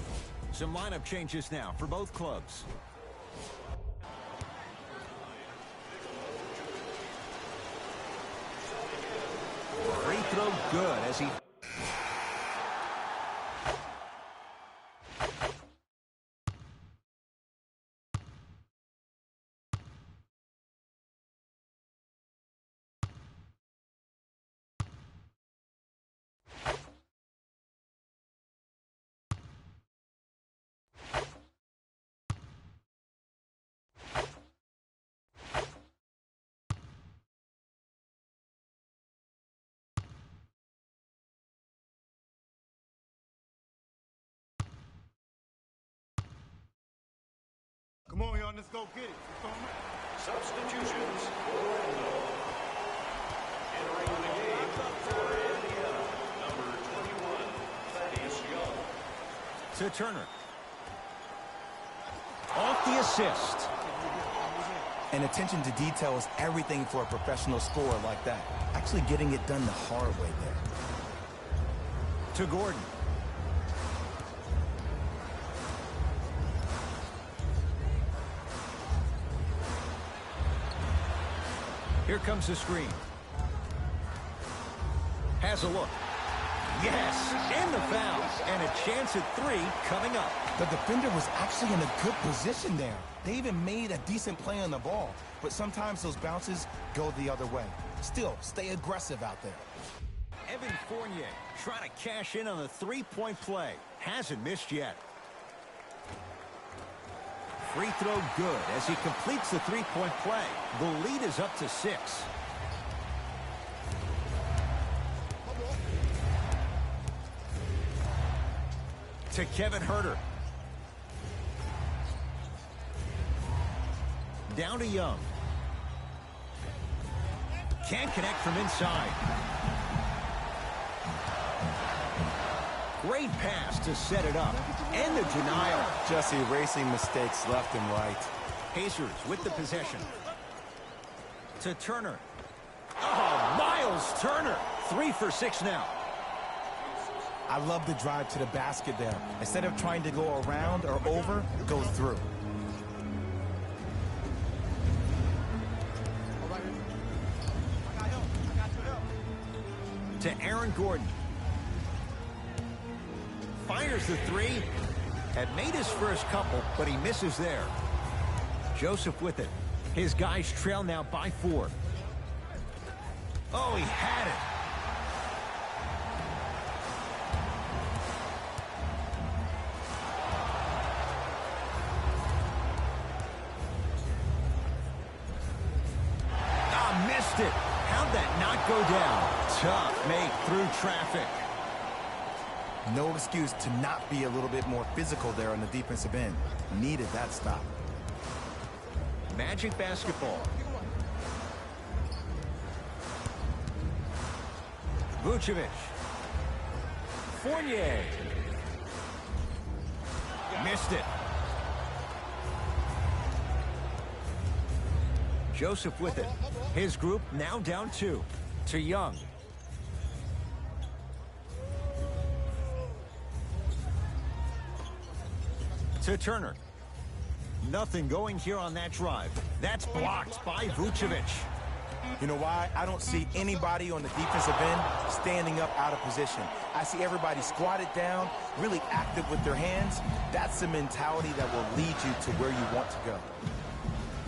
Some lineup changes now for both clubs. Free throw good as he... Come on, y'all, let's go get it. Let's go, man. Substitutions for Orlando. Entering the game for Indiana, number 21, Thaddeus Young. To Turner. Off the assist. And attention to detail is everything for a professional scorer like that. Actually getting it done the hard way there. To Gordon. Here comes the screen. Has a look. Yes, and the foul. And a chance at three coming up. The defender was actually in a good position there. They even made a decent play on the ball. But sometimes those bounces go the other way. Still, stay aggressive out there. Evan Fournier trying to cash in on the three-point play. Hasn't missed yet. Free throw good as he completes the three-point play. The lead is up to 6. To Kevin Huerter. Down to Young. Can't connect from inside. Great pass to set it up. And the denial. Just erasing mistakes left and right. Pacers with the possession. To Turner. Oh, Miles Turner. 3 for 6 now. I love the drive to the basket there. Instead of trying to go around or over, go through. To Aaron Gordon. Fires the three. Had made his first couple, but he misses there. Joseph with it. His guys trail now by 4. Oh, he had it. Ah, missed it. How'd that not go down? Tough make through traffic. No excuse to not be a little bit more physical there on the defensive end. Needed that stop. Magic basketball. Vucevic. Fournier. Missed it. Joseph with it. His group now down 2. To Young. To Turner. Nothing going here on that drive. That's blocked by Vucevic. You know why? I don't see anybody on the defensive end standing up out of position. I see everybody squatted down, really active with their hands. That's the mentality that will lead you to where you want to go.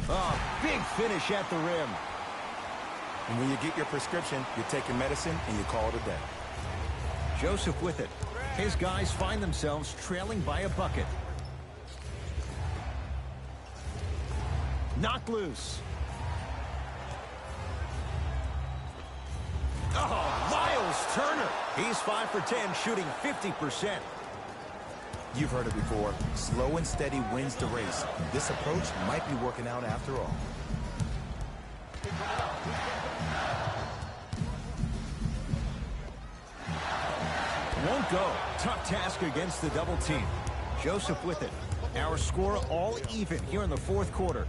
Oh, big finish at the rim. And when you get your prescription, you take your medicine and you call it a day. Joseph with it. His guys find themselves trailing by a bucket. Knocked loose. Oh, Miles Turner. He's 5 for 10, shooting 50%. You've heard it before. Slow and steady wins the race. This approach might be working out after all. Won't go. Tough task against the double team. Joseph with it. Our score all even here in the fourth quarter.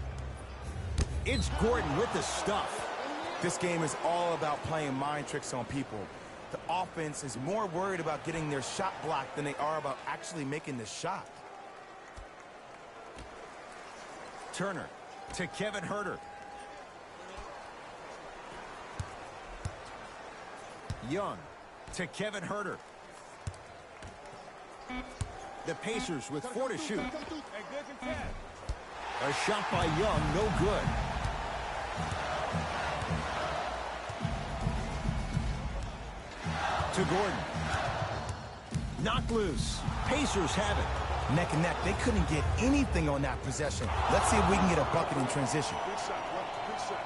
It's Gordon with the stuff. This game is all about playing mind tricks on people. The offense is more worried about getting their shot blocked than they are about actually making the shot. Turner to Kevin Herter. Young to Kevin Herter. The Pacers with 4 to shoot. A shot by Young, no good. To Gordon. Knocked loose. Pacers have it. Neck and neck, they couldn't get anything on that possession. Let's see if we can get a bucket in transition. Good shot, bro. Good shot.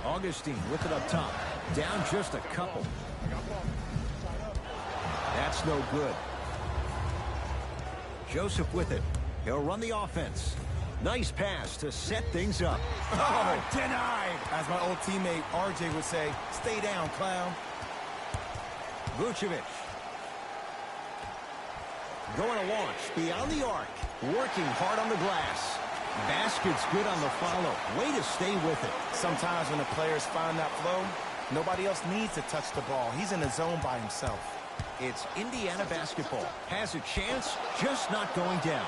Augustine with it up top. Down just a couple. That's no good. Joseph with it. He'll run the offense. Nice pass to set things up. Oh, denied! As my old teammate RJ would say, stay down, clown. Vucevic. Going to launch beyond the arc. Working hard on the glass. Basket's good on the follow. Way to stay with it. Sometimes when the players find that flow, nobody else needs to touch the ball. He's in the zone by himself. It's Indiana basketball. Has a chance, just not going down.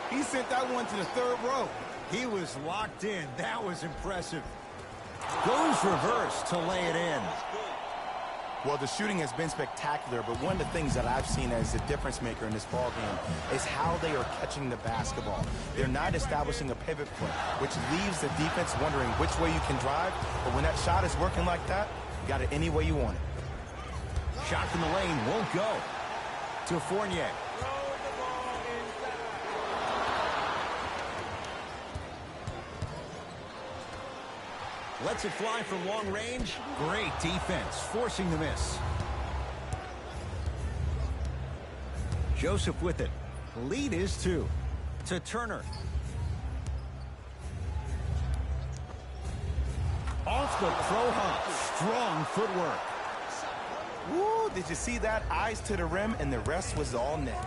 He sent that one to the third row. He was locked in. That was impressive. Goes reverse to lay it in. Well, the shooting has been spectacular, but one of the things that I've seen as a difference maker in this ball game is how they are catching the basketball. They're not establishing a pivot foot, which leaves the defense wondering which way you can drive. But when that shot is working like that, you got it any way you want it. Shot from the lane won't go. To Fournier. Lets it fly from long range. Great defense, forcing the miss. Joseph with it. Lead is 2. To Turner. Off the pro hop. Strong footwork. Woo, did you see that? Eyes to the rim, and the rest was all net.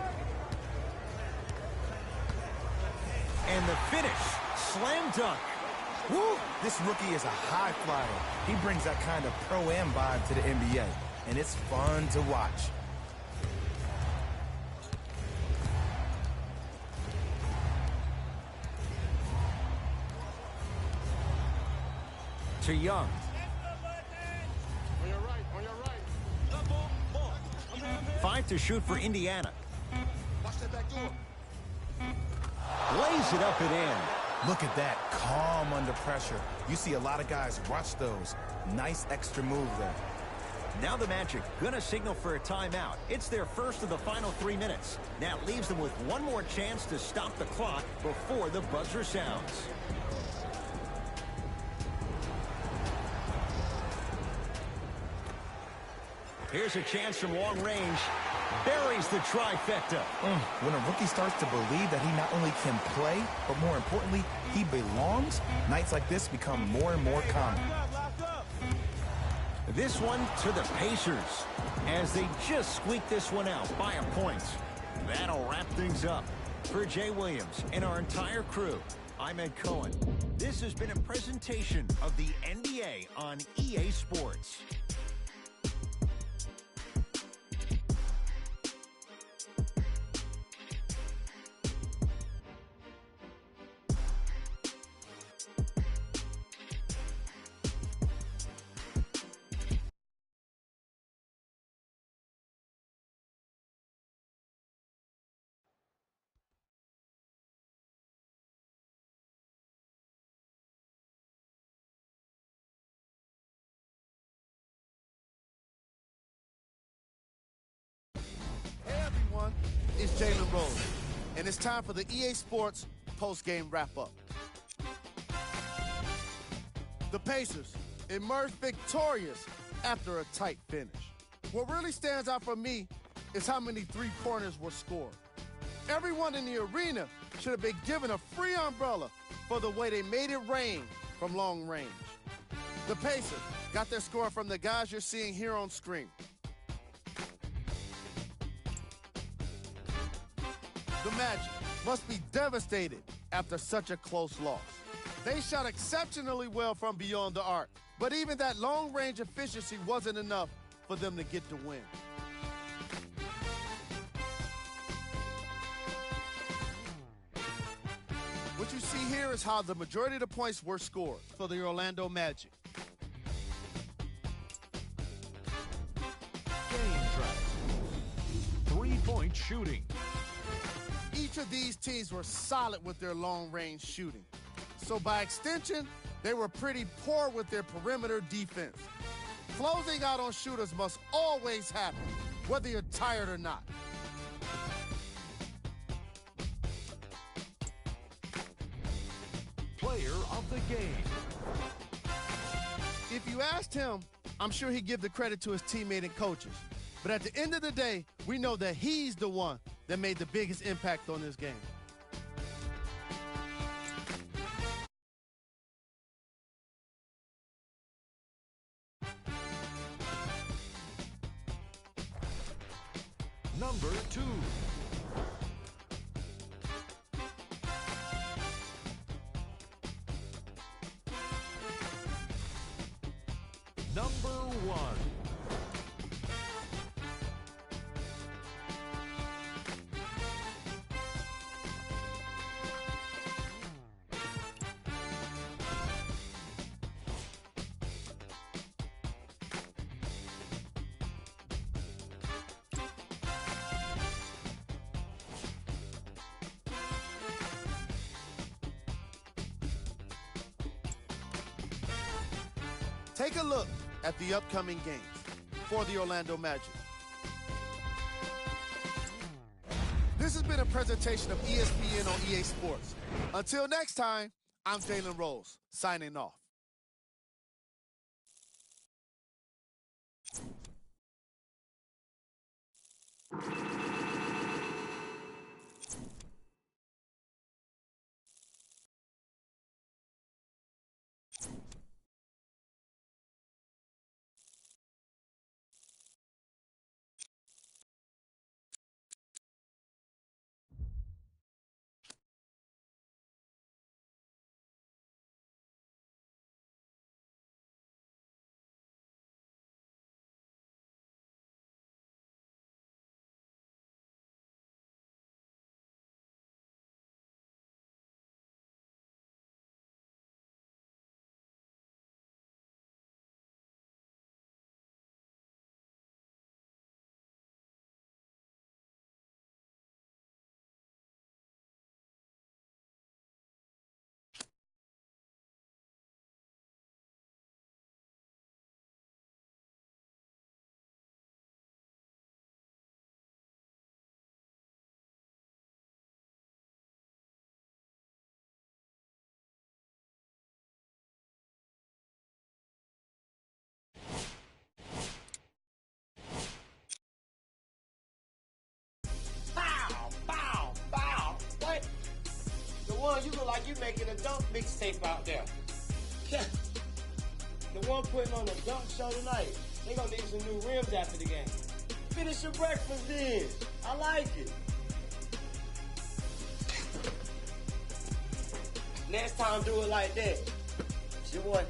And the finish. Slam dunk. Woo, this rookie is a high flyer. He brings that kind of pro-am vibe to the NBA, and it's fun to watch. To Young. On your right, on your right. 5 to shoot for Indiana. Watch that back door. Lays it up and in. Look at that, calm under pressure. You see a lot of guys watch those. Nice extra move there. Now the Magic gonna signal for a timeout. It's their first of the final 3 minutes. That leaves them with one more chance to stop the clock before the buzzer sounds. Here's a chance from long range. Buries the trifecta. When a rookie starts to believe that he not only can play, but more importantly, he belongs, nights like this become more and more common. This one to the Pacers as they just squeak this one out by a point. That'll wrap things up. For Jay Williams and our entire crew, I'm Ed Cohen. This has been a presentation of the NBA on EA Sports. Jalen Rose, and it's time for the EA Sports post-game wrap-up. The Pacers emerged victorious after a tight finish. What really stands out for me is how many three-pointers were scored. Everyone in the arena should have been given a free umbrella for the way they made it rain from long range. The Pacers got their score from the guys you're seeing here on screen. The Magic must be devastated after such a close loss. They shot exceptionally well from beyond the arc, but even that long-range efficiency wasn't enough for them to get the win. What you see here is how the majority of the points were scored for the Orlando Magic. Game track. 3-point shooting. Each of these teams were solid with their long-range shooting. So by extension, they were pretty poor with their perimeter defense. Closing out on shooters must always happen, whether you're tired or not. Player of the game. If you asked him, I'm sure he'd give the credit to his teammate and coaches. But at the end of the day, we know that he's the one that made the biggest impact on this game. Number 2. Number 1. Take a look at the upcoming games for the Orlando Magic. This has been a presentation of ESPN on EA Sports. Until next time, I'm Jalen Rose, signing off. You look like you making a dunk mixtape out there. Yeah. The one putting on the dunk show tonight. They gonna need some new rims after the game. Finish your breakfast then. I like it. Next time do it like that. It's your boy.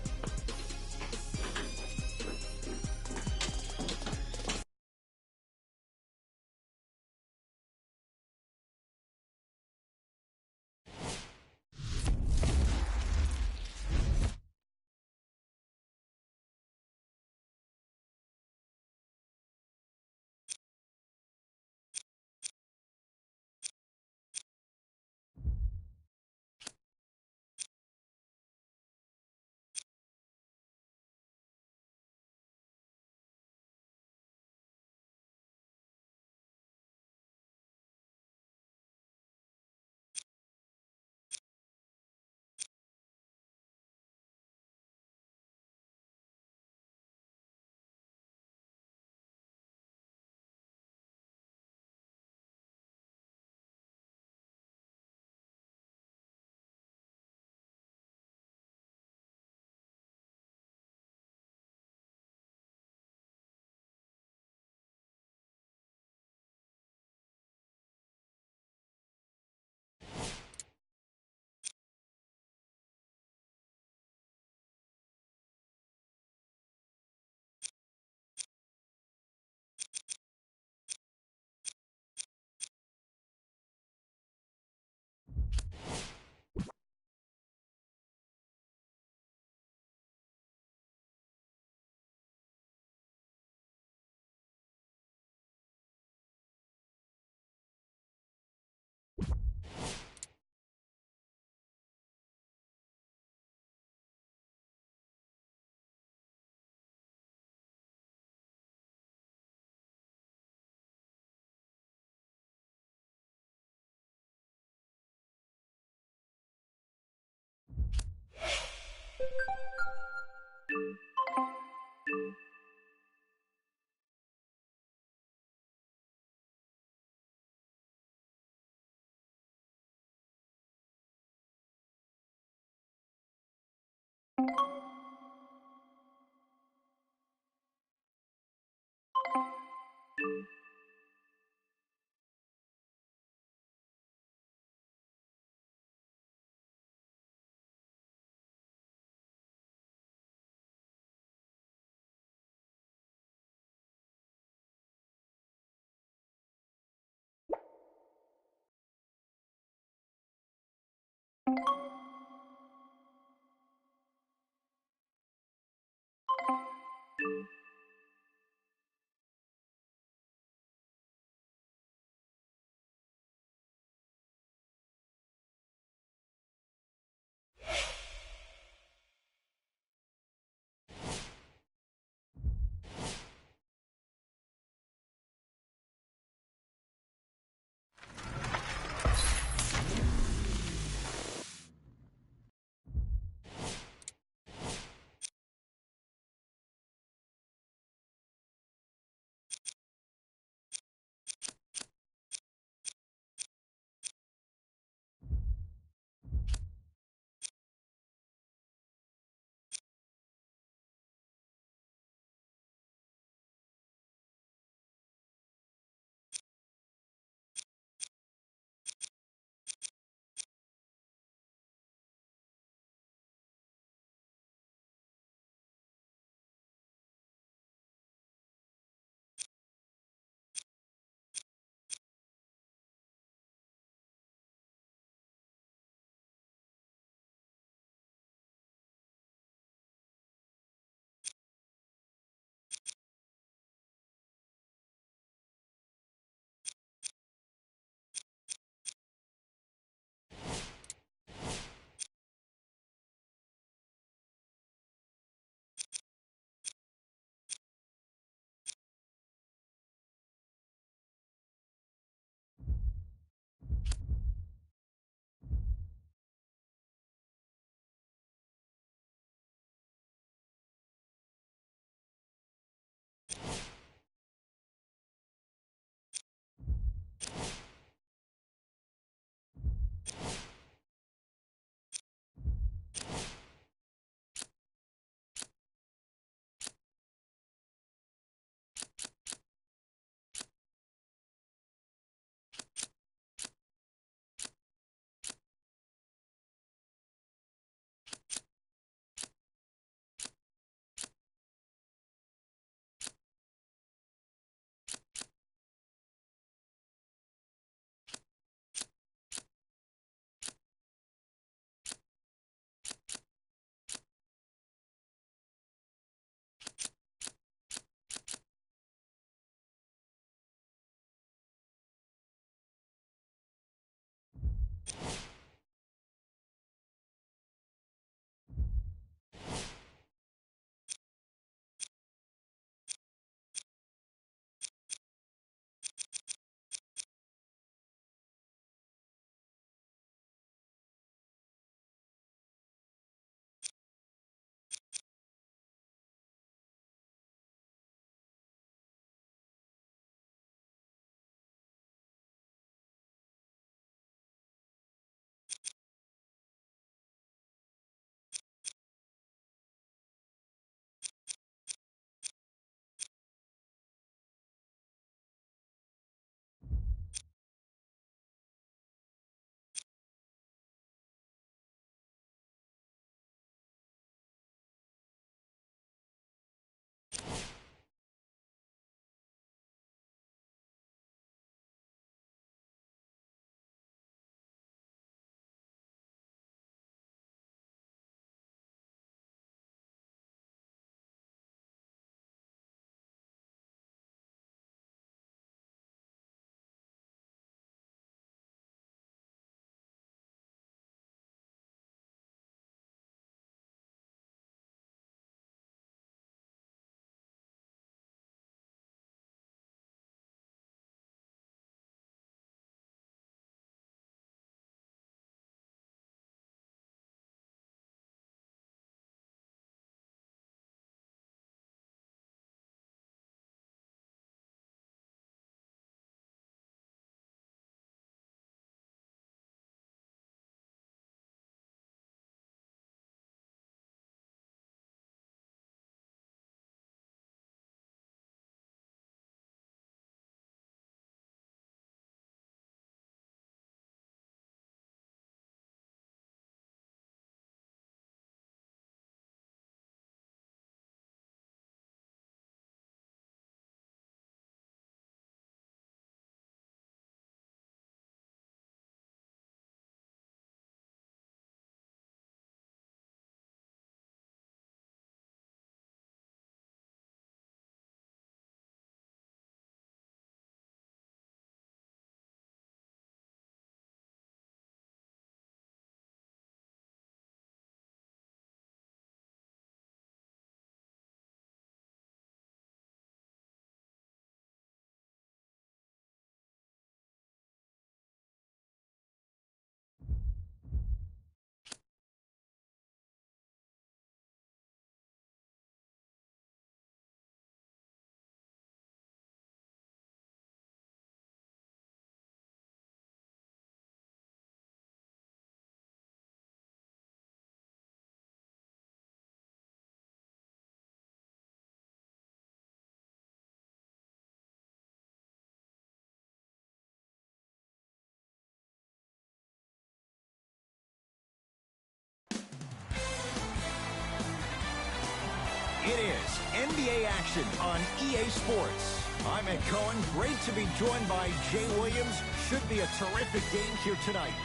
It is NBA action on EA Sports. I'm Ed Cohen. Great to be joined by Jay Williams. Should be a terrific game here tonight.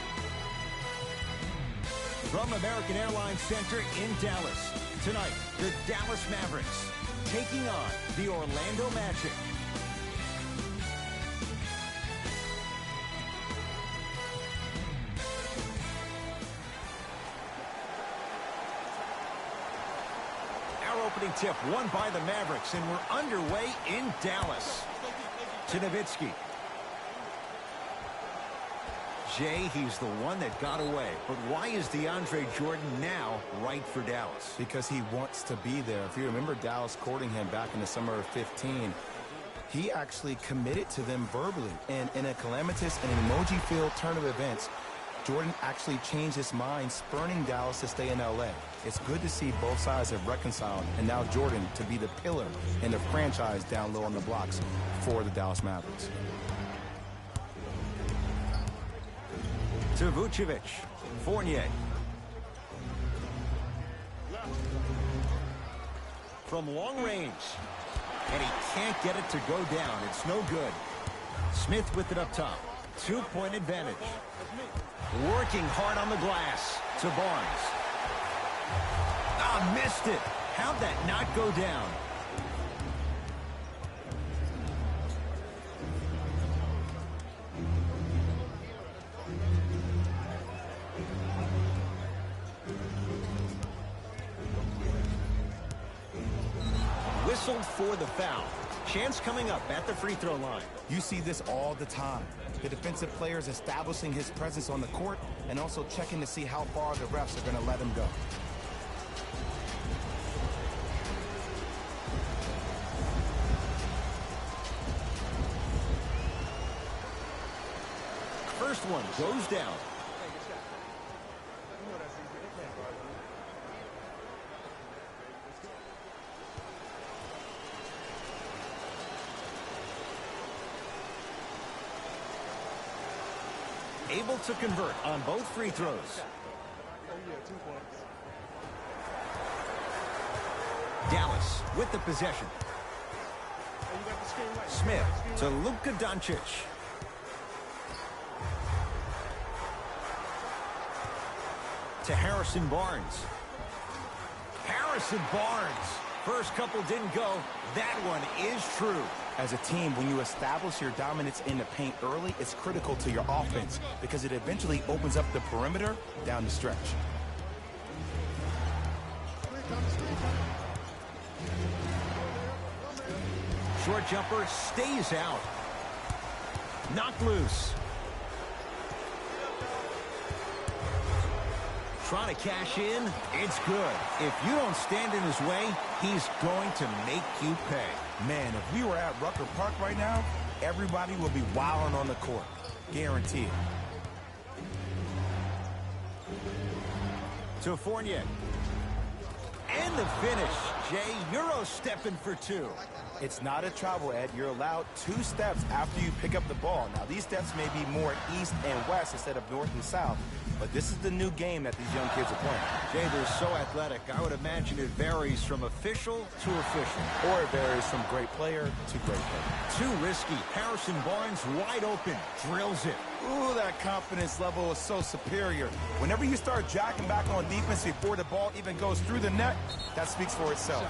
From American Airlines Center in Dallas. Tonight, the Dallas Mavericks taking on the Orlando Magic. Opening tip won by the Mavericks, and we're underway in Dallas. To Nowitzki. Jay, he's the one that got away. But why is DeAndre Jordan now right for Dallas? Because he wants to be there. If you remember Dallas courting him back in the summer of 15, he actually committed to them verbally. And in a calamitous and emoji-filled turn of events, Jordan actually changed his mind, spurning Dallas to stay in L.A. It's good to see both sides have reconciled, and now Jordan to be the pillar and the franchise down low on the blocks for the Dallas Mavericks. To Vucevic. Fournier. From long range. And he can't get it to go down. It's no good. Smith with it up top. 2-point advantage. Working hard on the glass to Barnes. Ah, missed it. How'd that not go down? Whistled for the foul. Chance coming up at the free throw line. You see this all the time. The defensive players establishing his presence on the court and also checking to see how far the refs are going to let him go. First one goes down. Able to convert on both free throws. Dallas with the possession. Smith to Luka Doncic. To Harrison Barnes. Harrison Barnes. First couple didn't go. That one is true. As a team, when you establish your dominance in the paint early, it's critical to your offense because it eventually opens up the perimeter down the stretch. Short jumper stays out. Knocked loose. Trying to cash in. It's good. If you don't stand in his way, he's going to make you pay. Man, if we were at Rucker Park right now, everybody would be wilding on the court. Guaranteed. To Fournier. And the finish. Jay, Euro stepping for two. It's not a travel, Ed. You're allowed 2 steps after you pick up the ball. Now, these steps may be more east and west instead of north and south, but this is the new game that these young kids are playing. Jay, they're so athletic. I would imagine it varies from official to official. Or it varies from great player to great player. Too risky. Harrison Barnes wide open. Drills it. Ooh, that confidence level is so superior. Whenever you start jacking back on defense before the ball even goes through the net, that speaks for itself.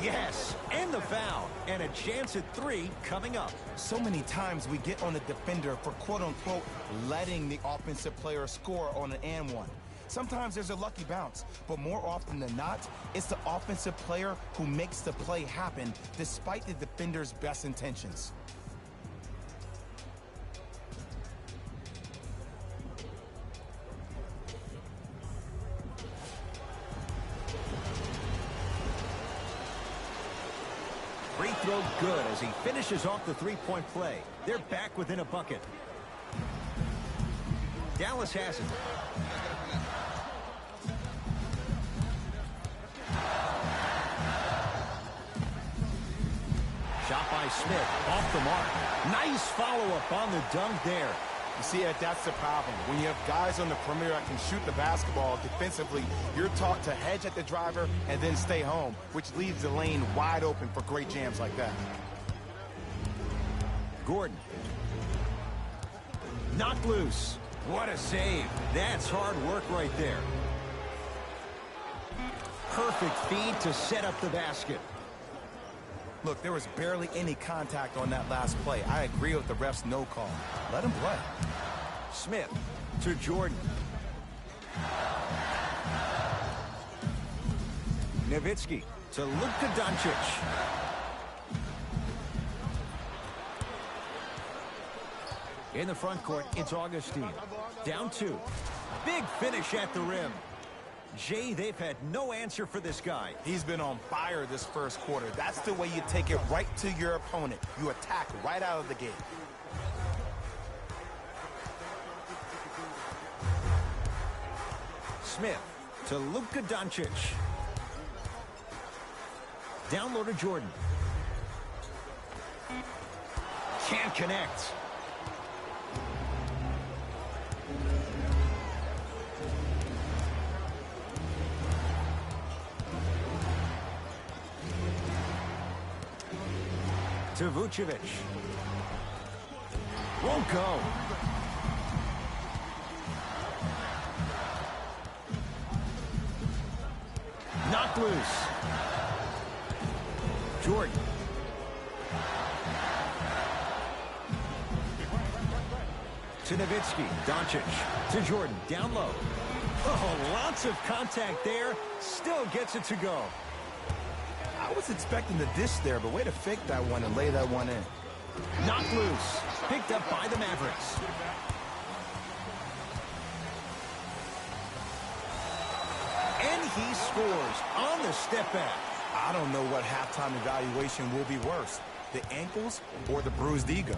Yes, and the foul. And a chance at 3 coming up. So many times we get on the defender for quote-unquote letting the offensive player score on an and one. Sometimes there's a lucky bounce, but more often than not, it's the offensive player who makes the play happen despite the defender's best intentions. Free throw good as he finishes off the 3-point play. They're back within a bucket. Dallas has it. Shot by Smith off the mark. Nice follow-up on the dunk there. You see, Ed, that's the problem. When you have guys on the perimeter that can shoot the basketball defensively, you're taught to hedge at the driver and then stay home, which leaves the lane wide open for great jams like that. Gordon. Knocked loose. What a save. That's hard work right there. Perfect feed to set up the basket. Look, there was barely any contact on that last play. I agree with the ref's no call. Let him play. Smith to Jordan. Nowitzki to Luka Doncic. In the front court, it's Augustine. Down 2. Big finish at the rim. Jay, they've had no answer for this guy. He's been on fire this first quarter. That's the way you take it right to your opponent. You attack right out of the gate. Smith to Luka Doncic. Down low to Jordan. Can't connect. To Vucevic. Won't go. Knocked loose. Jordan. To Nowitzki. Doncic. To Jordan. Down low. Oh, lots of contact there. Still gets it to go. I was expecting the dish there, but way to fake that one and lay that one in. Knocked loose. Picked up by the Mavericks. And he scores on the step back. I don't know what halftime evaluation will be worse, the ankles or the bruised ego.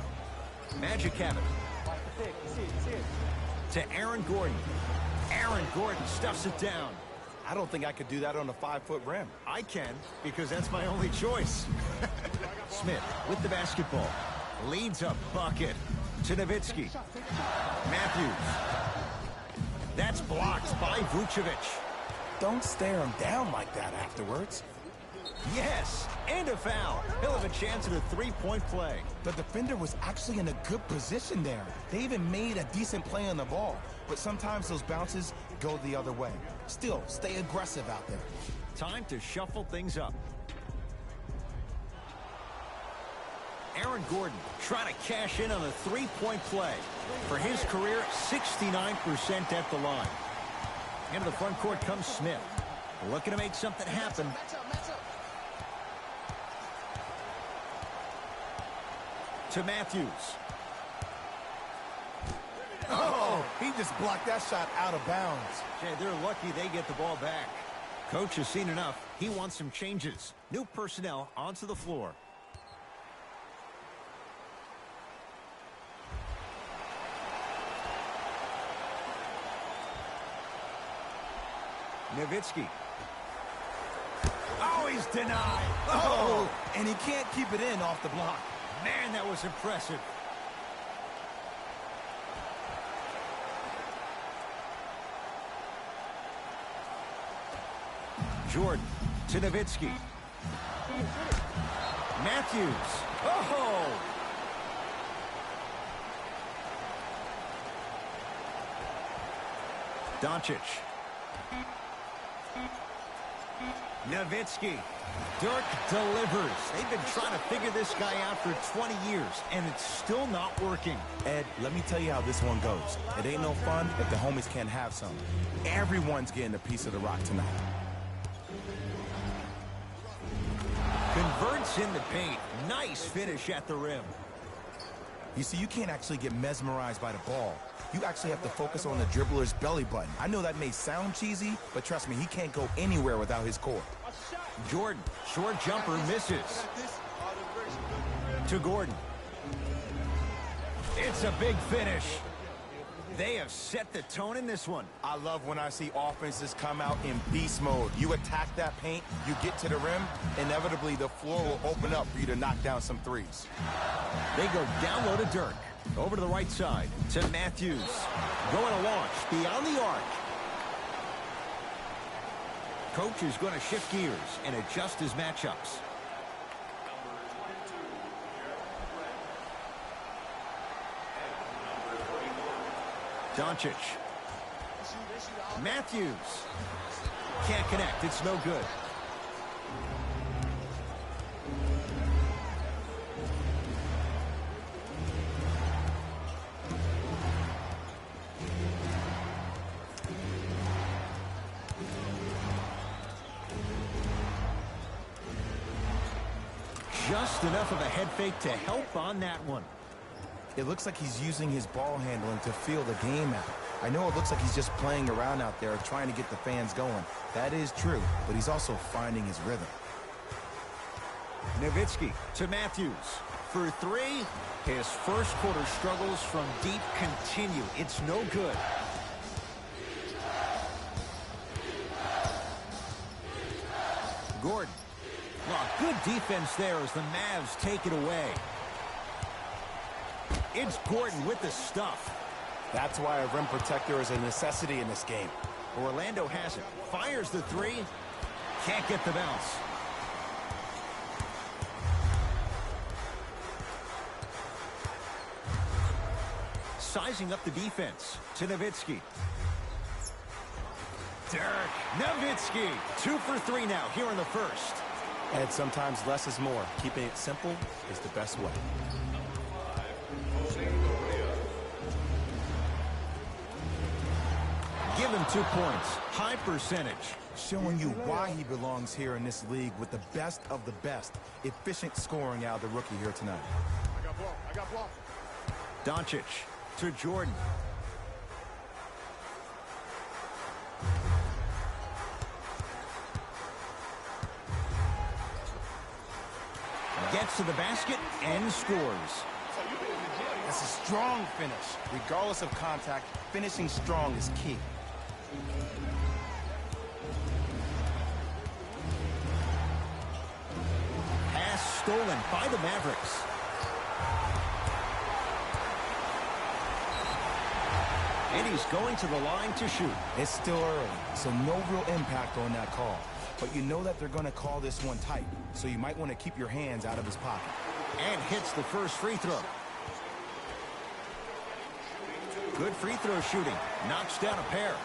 Magic have it. To Aaron Gordon. Aaron Gordon stuffs it down. I don't think I could do that on a 5-foot rim. I can, because that's my only choice. Smith with the basketball. Leads a bucket to Nowitzki. Matthews. That's blocked by Vucevic. Don't stare him down like that afterwards. Yes, and a foul. He'll have a chance at a three-point play. The defender was actually in a good position there. They even made a decent play on the ball, but sometimes those bounces go the other way. Still, stay aggressive out there. Time to shuffle things up. Aaron Gordon trying to cash in on a three-point play. For his career, 69% at the line. Into the front court comes Smith. Looking to make something happen. To Matthews. Oh, he just blocked that shot out of bounds. Jay, they're lucky they get the ball back. Coach has seen enough. He wants some changes. New personnel onto the floor. Nowitzki. Oh, he's denied. Oh, and he can't keep it in off the block. Man, that was impressive. Jordan to Nowitzki. Matthews. Oh! Doncic. Nowitzki. Dirk delivers. They've been trying to figure this guy out for 20 years, and it's still not working. Ed, let me tell you how this one goes. It ain't no fun if the homies can't have some. Everyone's getting a piece of the rock tonight. Converts in the paint. Nice finish at the rim. You see, you can't actually get mesmerized by the ball. You actually have to focus on the dribbler's belly button. I know that may sound cheesy, but trust me, he can't go anywhere without his core. Jordan, short jumper, misses. To Gordon. It's a big finish. They have set the tone in this one. I love when I see offenses come out in beast mode. You attack that paint, you get to the rim, inevitably the floor will open up for you to knock down some threes. They go down low to Dirk. Over to the right side to Matthews. Going to launch beyond the arc. Coach is going to shift gears and adjust his matchups. Doncic. Matthews. Can't connect. It's no good. Just enough of a head fake to help on that one. It looks like he's using his ball handling to feel the game out. I know it looks like he's just playing around out there trying to get the fans going. That is true, but he's also finding his rhythm. Nowitzki to Matthews. For three, his first quarter struggles from deep continue. It's no good. Gordon. Well, good defense there as the Mavs take it away. It's Gordon with the stuff. That's why a rim protector is a necessity in this game. Orlando has it. Fires the three. Can't get the bounce. Sizing up the defense to Nowitzki. Dirk Nowitzki. 2 for 3 now here in the first. And sometimes less is more. Keeping it simple is the best way. Give him 2 points. High percentage. Showing you why he belongs here in this league with the best of the best. Efficient scoring out of the rookie here tonight. I got blocked. Doncic to Jordan. Gets to the basket and scores. That's a strong finish. Regardless of contact, finishing strong is key. Pass stolen by the Mavericks. And he's going to the line to shoot. It's still early, so no real impact on that call. But you know that they're going to call this one tight, so you might want to keep your hands out of his pocket. And hits the first free throw. Good free throw shooting. Knocks down a pair.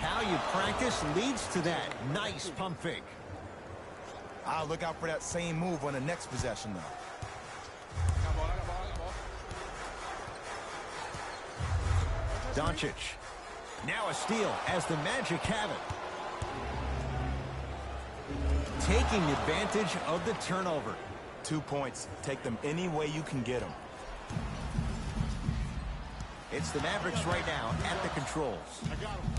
How you practice leads to that. Nice pump fake. I'll look out for that same move on the next possession, though. Doncic. Now a steal as the Magic have it. Taking advantage of the turnover. 2 points. Take them any way you can get them. It's the Mavericks right now at the controls. I got him.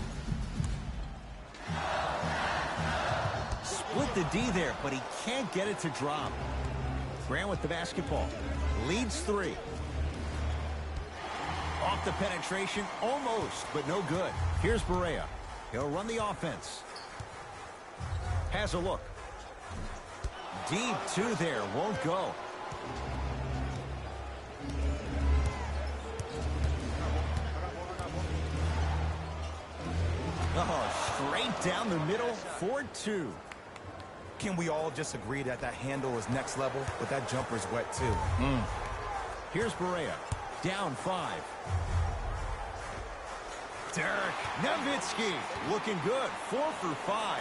Split the D there, but he can't get it to drop. Grant with the basketball. Leads 3. Off the penetration, almost, but no good. Here's Barea. He'll run the offense. Has a look. Deep 2 there, won't go. Oh, straight down the middle for 2. Can we all just agree that that handle is next level, but that jumper's wet too? Here's Barea. Down 5. Dirk Nowitzki looking good. 4 for 5.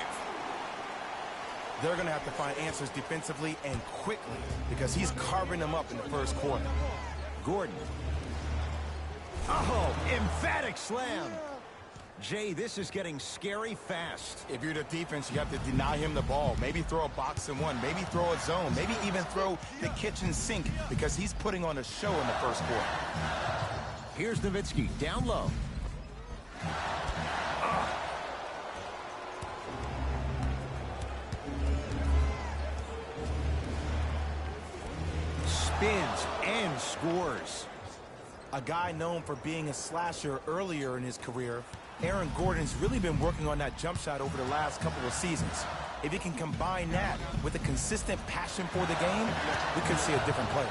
They're going to have to find answers defensively and quickly because he's carving them up in the first quarter. Gordon. Oh, emphatic slam. Jay, this is getting scary fast. If you're the defense, you have to deny him the ball. Maybe throw a box and one. Maybe throw a zone. Maybe even throw the kitchen sink because he's putting on a show in the first quarter. Here's Nowitzki down low. Gordon scores. A guy known for being a slasher earlier in his career, Aaron Gordon's really been working on that jump shot over the last couple of seasons. If he can combine that with a consistent passion for the game, we could see a different player.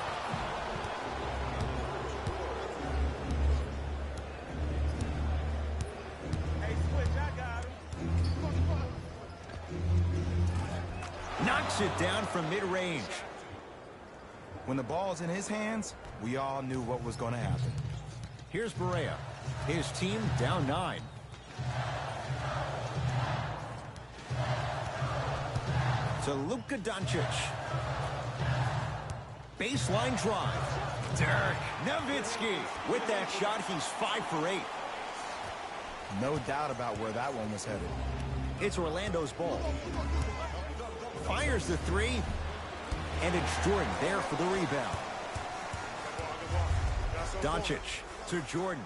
Hey, switch, I got him. Knocks it down from mid-range. When the ball's in his hands, we all knew what was going to happen. Here's Barea. His team down 9. To Luka Doncic. Baseline drive. Dirk Nowitzki. With that shot, he's 5 for 8. No doubt about where that one was headed. It's Orlando's ball. Fires the 3. And it's Jordan there for the rebound. Doncic to Jordan.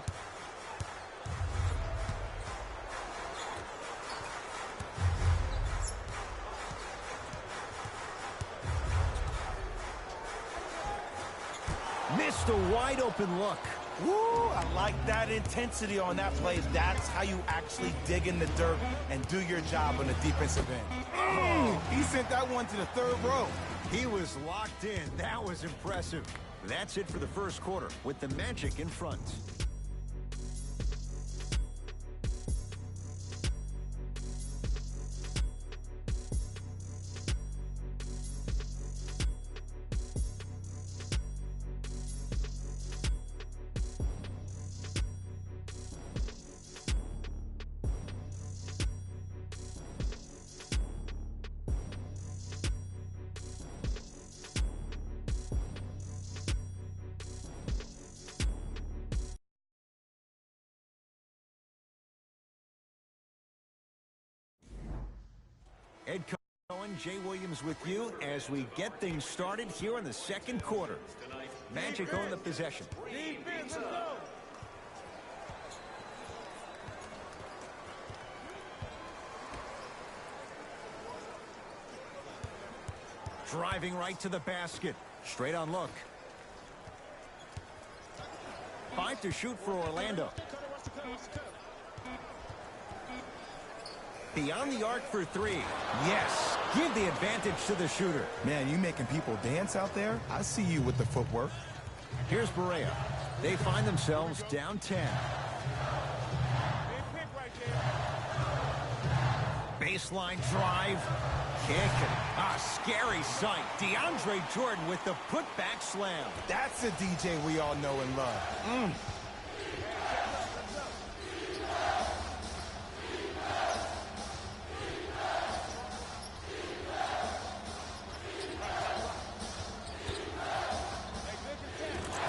Missed a wide open look. Woo, I like that intensity on that play. That's how you actually dig in the dirt and do your job on the defensive end. Oh, he sent that one to the 3rd row. He was locked in. That was impressive. That's it for the first quarter with the Magic in front. Ed Cohen, Jay Williams with you as we get things started here in the second quarter. Magic own the possession. Defense, go. Driving right to the basket. Straight on look. 5 to shoot for Orlando. Beyond the arc for 3. Yes. Give the advantage to the shooter. Man, you making people dance out there? I see you with the footwork. Here's Barea. They find themselves down 10. Baseline drive. Kick. A scary sight. DeAndre Jordan with the putback slam. That's a DJ we all know and love.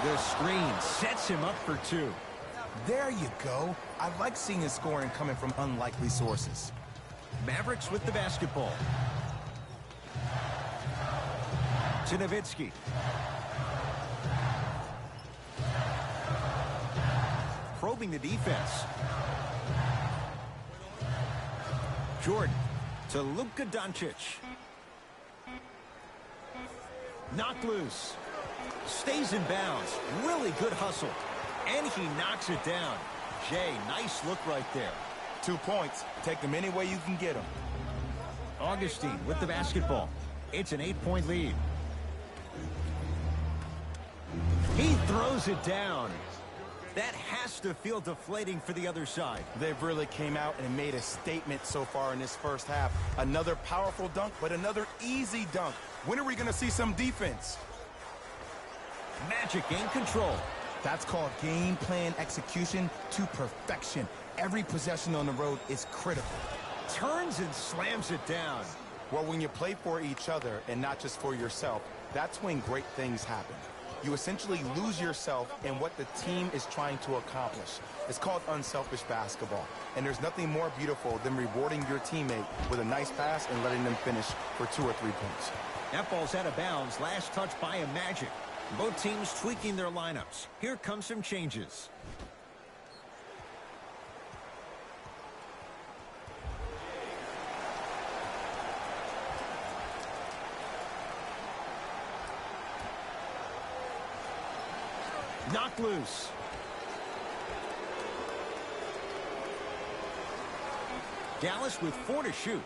The screen sets him up for 2. There you go. I like seeing his scoring coming from unlikely sources. Mavericks with the basketball. To Nowitzki. Probing the defense. Jordan to Luka Doncic. Knocked loose. Stays in bounds. Really good hustle. And he knocks it down. Jay, nice look right there. 2 points. Take them any way you can get them. Augustine with the basketball. It's an 8-point lead. He throws it down. That has to feel deflating for the other side. They've really came out and made a statement so far in this first half. Another powerful dunk, but another easy dunk. When are we going to see some defense? Magic in control. That's called game plan execution to perfection. Every possession on the road is critical. Turns and slams it down. Well, when you play for each other and not just for yourself, that's when great things happen. You essentially lose yourself in what the team is trying to accomplish. It's called unselfish basketball. And there's nothing more beautiful than rewarding your teammate with a nice pass and letting them finish for 2 or 3 points. That ball's out of bounds. Last touch by a Magic. Both teams tweaking their lineups. Here come some changes. Knocked loose. Dallas with 4 to shoot.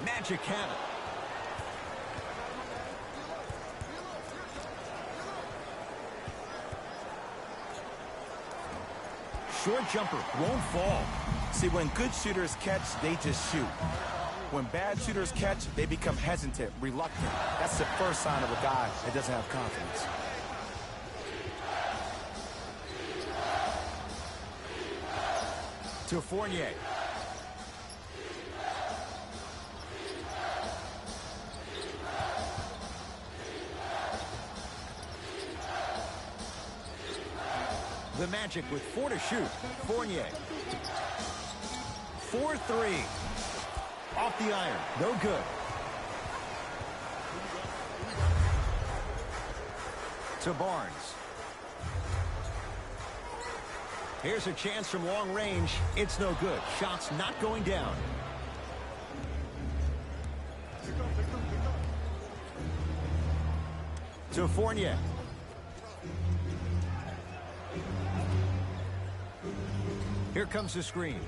Magic had it. Short jumper won't fall. See, when good shooters catch, they just shoot. When bad shooters catch, they become hesitant, reluctant. That's the first sign of a guy that doesn't have confidence. To Fournier. The Magic with 4 to shoot. Fournier. 4-3. Off the iron. No good. To Barnes. Here's a chance from long range. It's no good. Shot's not going down. To Fournier. Here comes the screen.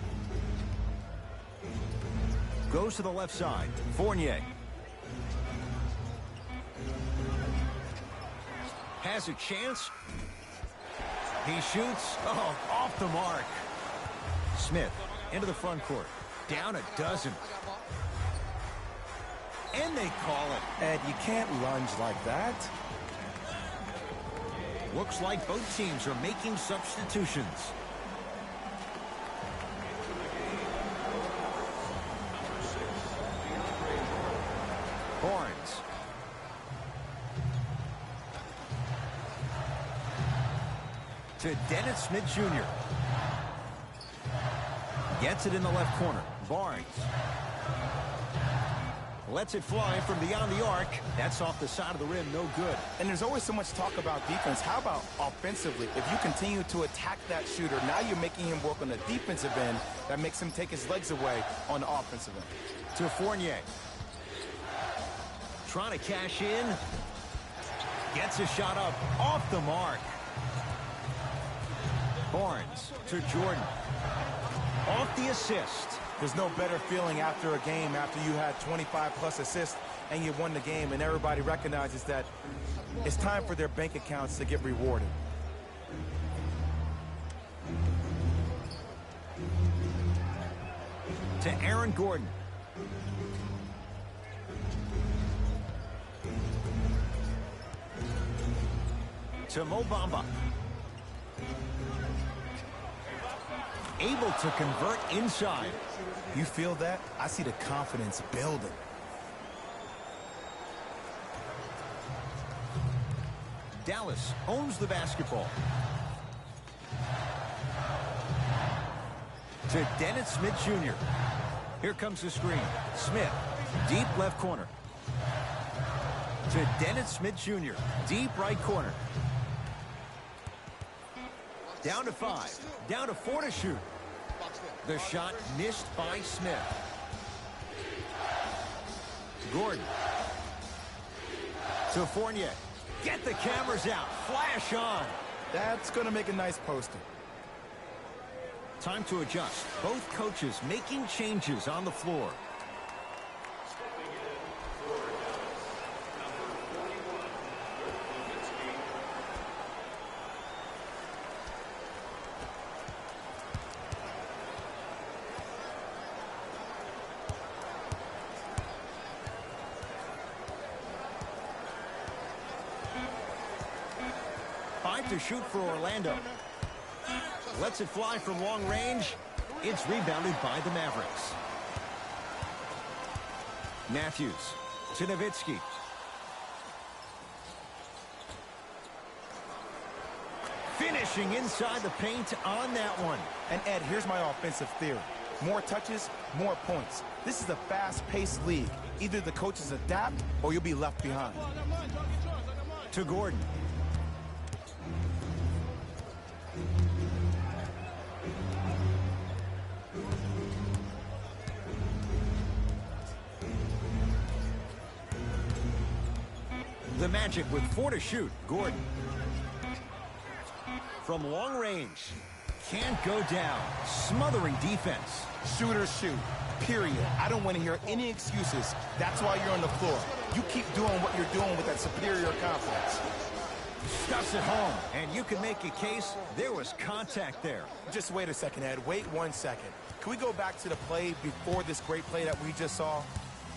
Goes to the left side. Fournier. Has a chance. He shoots. Oh, off the mark. Smith into the front court. Down a dozen. And they call it. Ed, you can't lunge like that. Looks like both teams are making substitutions. Barnes. To Dennis Smith Jr. Gets it in the left corner. Barnes. Lets it fly from beyond the arc. That's off the side of the rim. No good. And there's always so much talk about defense. How about offensively? If you continue to attack that shooter, now you're making him work on the defensive end. That makes him take his legs away on the offensive end. To Fournier. Trying to cash in. Gets a shot up. Off the mark. Barnes to Jordan. Off the assist. There's no better feeling after a game after you had 25-plus assists and you won the game, and everybody recognizes that it's time for their bank accounts to get rewarded. To Aaron Gordon. To Mo Bamba. Able to convert inside. You feel that? I see the confidence building. Dallas owns the basketball. To Dennis Smith Jr. Here comes the screen. Smith, deep left corner. To Dennis Smith Jr. Deep right corner. Down to 5. Down to 4 to shoot. The shot missed by Smith. Gordon. To Fournier. Get the cameras out. Flash on. That's going to make a nice poster. Time to adjust. Both coaches making changes on the floor. To shoot for Orlando. Lets it fly from long range. It's rebounded by the Mavericks. Matthews to Nowitzki. Finishing inside the paint on that one. And Ed, here's my offensive theory. More touches, more points. This is a fast-paced league. Either the coaches adapt or you'll be left behind. To Gordon. The Magic with 4 to shoot. Gordon. from long range. Can't go down. Smothering defense. Shoot or shoot, period. I don't want to hear any excuses. That's why you're on the floor. You keep doing what you're doing with that superior confidence. Stuffs it home, and you can make a case there was contact there. Just wait a second, Ed. Wait 1 second. Can we go back to the play before this great play that we just saw?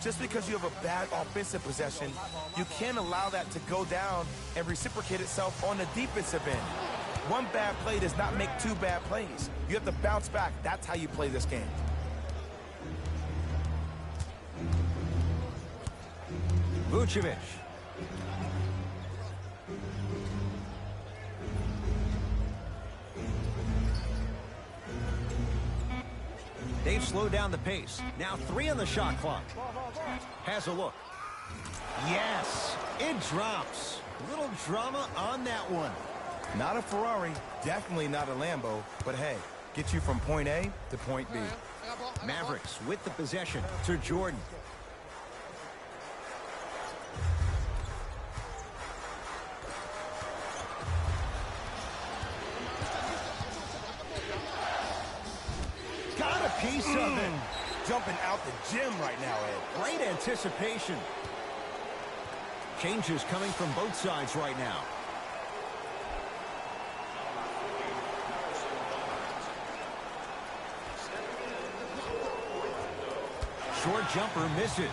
Just because you have a bad offensive possession, you can't allow that to go down and reciprocate itself on the defensive end. One bad play does not make two bad plays. You have to bounce back. That's how you play this game. Vucevic. They've slowed down the pace. Now 3 on the shot clock. Has a look. Yes, it drops. Little drama on that one. Not a Ferrari, definitely not a Lambo, but hey, get you from point A to point B. Mavericks with the possession to Jordan. Got a piece of it. Jumping out the gym right now, Ed. Great anticipation. Changes coming from both sides right now. Short jumper misses.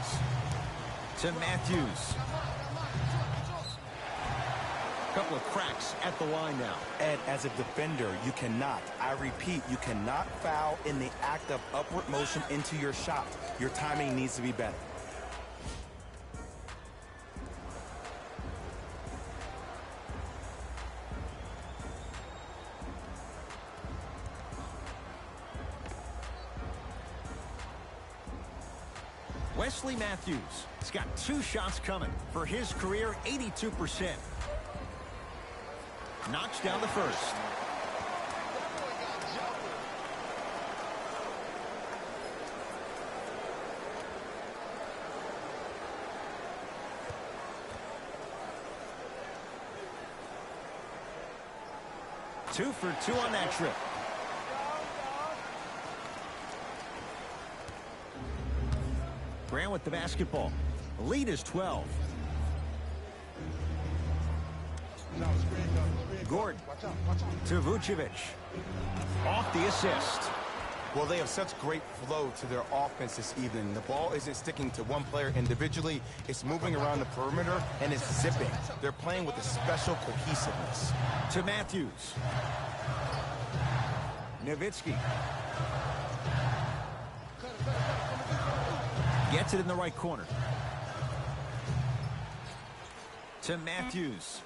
To Matthews. Couple of cracks at the line now. Ed, as a defender, you cannot, I repeat, you cannot foul in the act of upward motion into your shot. Your timing needs to be better. Wesley Matthews has got 2 shots coming. For his career, 82%. Knocks down the first. Two for 2 on that trip. Grant with the basketball. The lead is 12. Gordon to Vucevic. Off the assist. Well, they have such great flow to their offense this evening. The ball isn't sticking to one player individually. It's moving around the perimeter, and it's zipping. They're playing with a special cohesiveness. To Matthews. Nowitzki. Gets it in the right corner. To Matthews.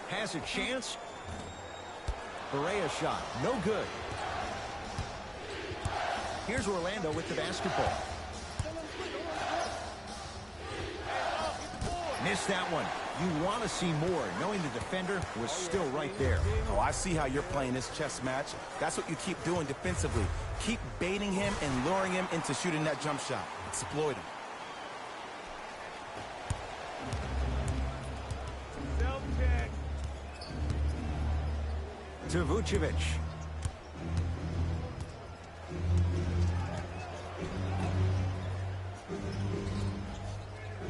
Has a chance. Berea shot. No good. Here's Orlando with the basketball. Missed that one. You want to see more, knowing the defender was still right there. Oh, I see how you're playing this chess match. That's what you keep doing defensively. Keep baiting him and luring him into shooting that jump shot. Exploit him. To Vucevic.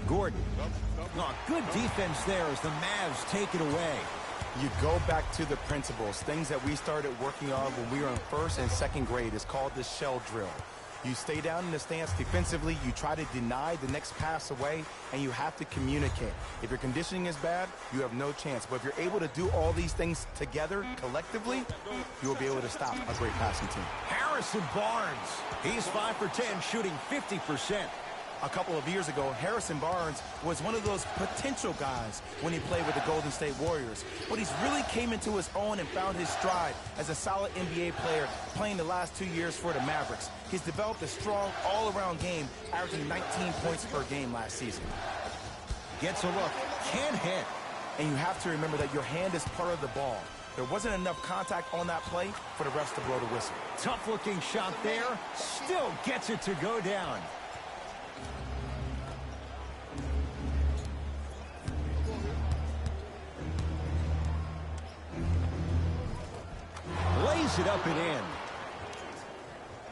Gordon. Oh, good defense there as the Mavs take it away. You go back to the principles, things that we started working on when we were in 1st and 2nd grade. It's called the shell drill. You stay down in the stance defensively, you try to deny the next pass away, and you have to communicate. If your conditioning is bad, you have no chance. But if you're able to do all these things together, collectively, you will be able to stop a great passing team. Harrison Barnes. He's 5 for 10, shooting 50%. A couple of years ago, Harrison Barnes was one of those potential guys when he played with the Golden State Warriors. But he's really came into his own and found his stride as a solid NBA player, playing the last 2 years for the Mavericks. He's developed a strong all-around game, averaging 19 points per game last season. Gets a look, can't hit. And you have to remember that your hand is part of the ball. There wasn't enough contact on that play for the refs to blow the whistle. Tough-looking shot there, still gets it to go down. lays it up and in.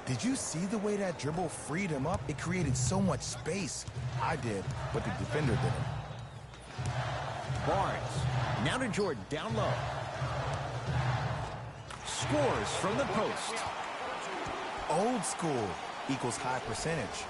Did you see the way that dribble freed him up? It created so much space. I did, but the defender didn't. Barnes. Now to Jordan, down low. Scores from the post. Old school equals high percentage.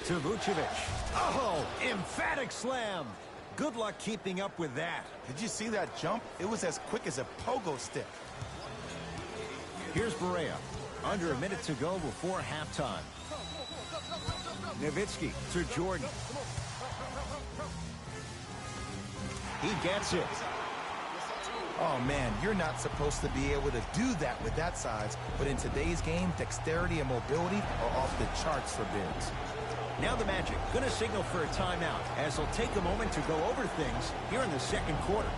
To Vucevic. Oh, emphatic slam. Good luck keeping up with that. Did you see that jump? It was as quick as a pogo stick. Here's Barea. Under a minute to go before halftime. Nowitzki to Jordan. He gets it. Oh, man, you're not supposed to be able to do that with that size, but in today's game, dexterity and mobility are off the charts for bigs. Now the Magic going to signal for a timeout as they'll take a moment to go over things here in the second quarter.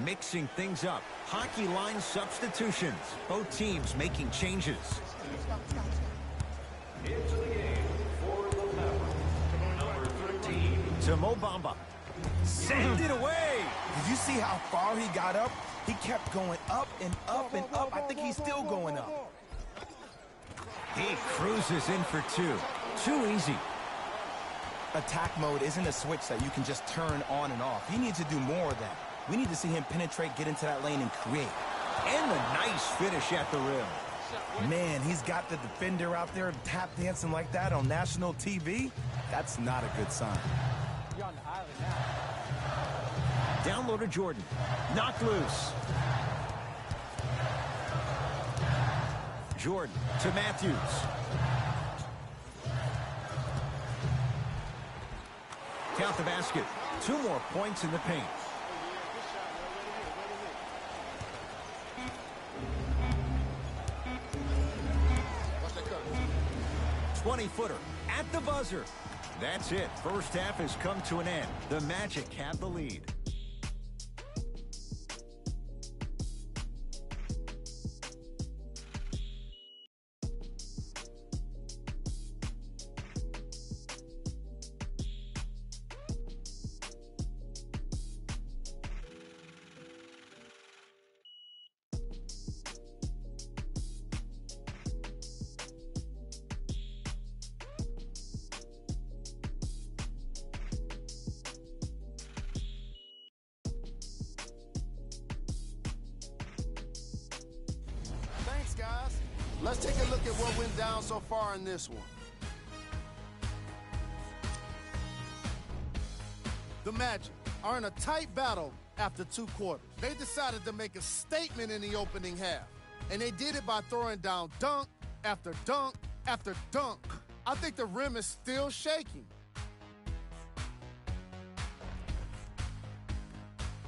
Mixing things up. Hockey line substitutions. Both teams making changes. Into the game for the Mavericks, number 13. To Mo Bamba. Send it away. Did you see how far he got up? He kept going up and up and up. I think he's still going up. He cruises in for two. Too easy. Attack mode isn't a switch that you can just turn on and off. He needs to do more of that. We need to see him penetrate, get into that lane, and create. And a nice finish at the rim. Man, he's got the defender out there tap dancing like that on national TV. That's not a good sign. You're on the island now. Down low to Jordan. Knocked loose. Jordan to Matthews. Count the basket. 2 more points in the paint. Footer at the buzzer. That's it. First half has come to an end. The Magic have the lead. Thanks, guys. Let's take a look at what went down so far in this one. The Magic are in a tight battle after 2 quarters. They decided to make a statement in the opening half, and they did it by throwing down dunk after dunk after dunk. I think the rim is still shaking.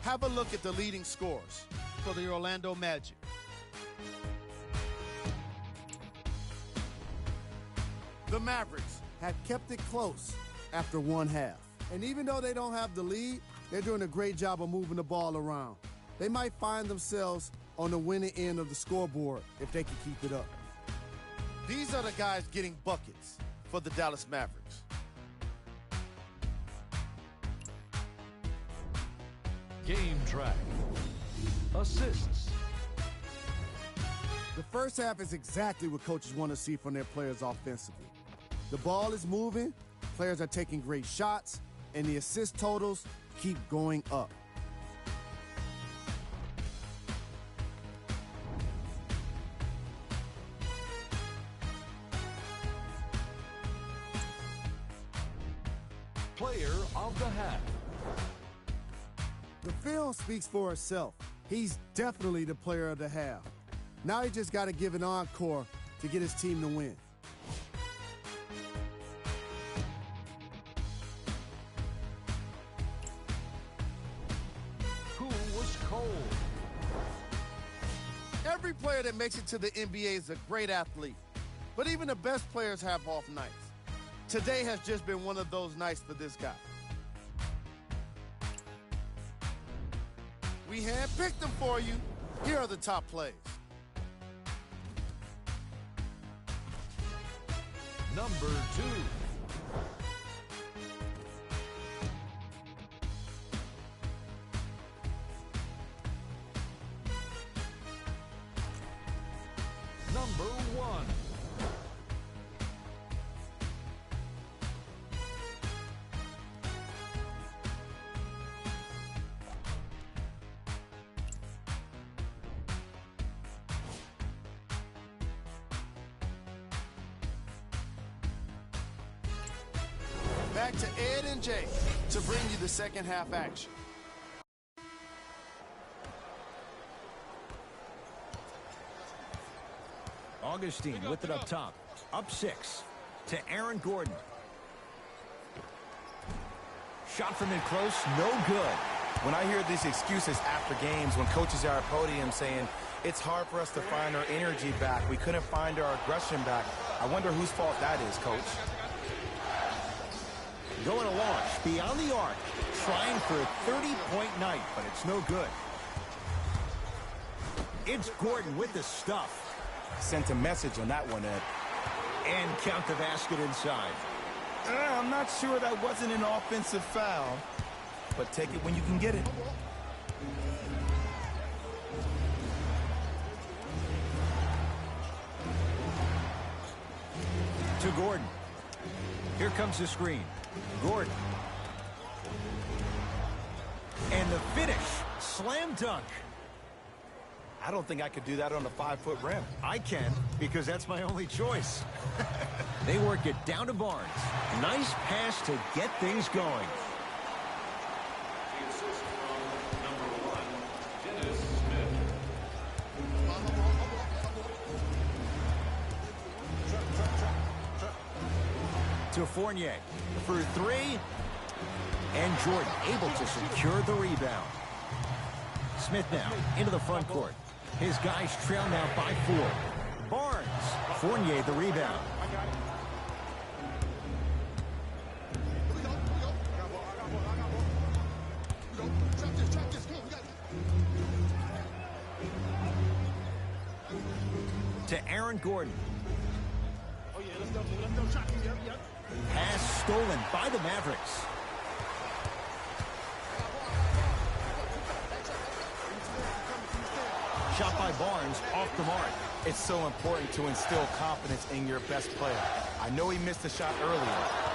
Have a look at the leading scores for the Orlando Magic. The Mavericks have kept it close after 1 half. And even though they don't have the lead, they're doing a great job of moving the ball around. They might find themselves on the winning end of the scoreboard if they can keep it up. These are the guys getting buckets for the Dallas Mavericks. Game track. Assists. The first half is exactly what coaches want to see from their players offensively. The ball is moving, players are taking great shots, and the assist totals keep going up. player of the half. The film speaks for itself. He's definitely the player of the half. Now he just got to give an encore to get his team to win. Who was cold? Every player that makes it to the NBA is a great athlete, but even the best players have off nights. Today has just been one of those nights for this guy. We handpicked them for you. Here are the top plays. Number 2. Number 1. Back to Ed and Jay to bring you the second half action. Augustine with it up top. Up 6 to Aaron Gordon. Shot from in close, no good. When I hear these excuses after games, when coaches are at podium saying, it's hard for us to find our energy back, we couldn't find our aggression back, I wonder whose fault that is, Coach. Going to launch beyond the arc, trying for a 30-point night, but it's no good. It's Gordon with the stuff. Sent a message on that one, Ed. And count the basket inside. I'm not sure that wasn't an offensive foul, but take it when you can get it. To Gordon. Here comes the screen. Gordon. And the finish. Slam dunk. I don't think I could do that on a 5-foot rim. I can, because that's my only choice. They work it down to Barnes. Nice pass to get things going. The assist from number 1, Dennis Smith. To Fournier for 3. And Jordan able to secure the rebound. Smith now into the front court. His guys trail now by 4. Barnes. Fournier the rebound. To Aaron Gordon. Pass stolen by the Mavericks. Shot by Barnes off the mark. It's so important to instill confidence in your best player. I know he missed a shot earlier,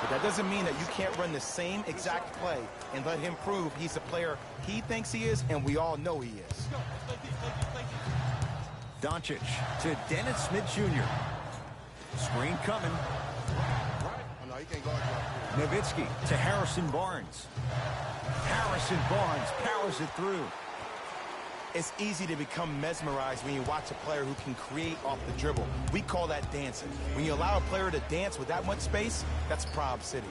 but that doesn't mean that you can't run the same exact play and let him prove he's a player he thinks he is, and we all know he is. Doncic to Dennis Smith Jr. Screen coming. Nowitzki to Harrison Barnes. Harrison Barnes powers it through. It's easy to become mesmerized when you watch a player who can create off the dribble. We call that dancing. When you allow a player to dance with that much space, that's Prob City.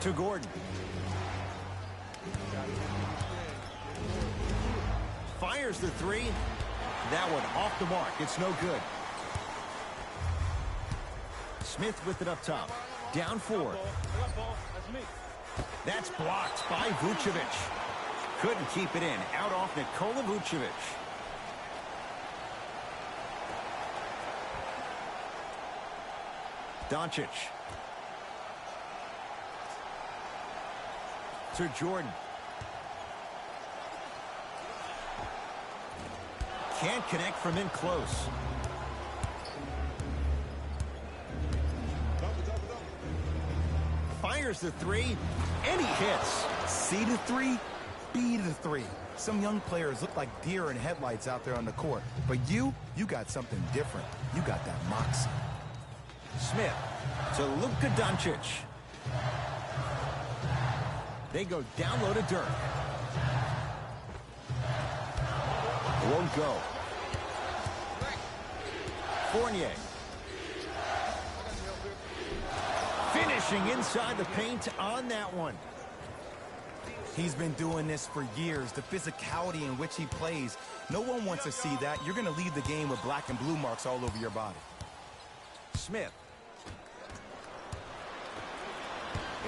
To Gordon. Fires the 3. That one off the mark. It's no good. Smith with it up top. Down 4. That's blocked by Vucevic. Couldn't keep it in. Out off Nikola Vucevic. Doncic. To Jordan. Can't connect from in close. Fires the 3, and he hits. C to 3, B to 3. Some young players look like deer in headlights out there on the court. But you got something different. You got that moxie. Smith to Luka Doncic. They go down low to Dirk. Won't go. Fournier. Finishing inside the paint on that one. He's been doing this for years. The physicality in which he plays. No one wants to see that. You're going to leave the game with black and blue marks all over your body. Smith.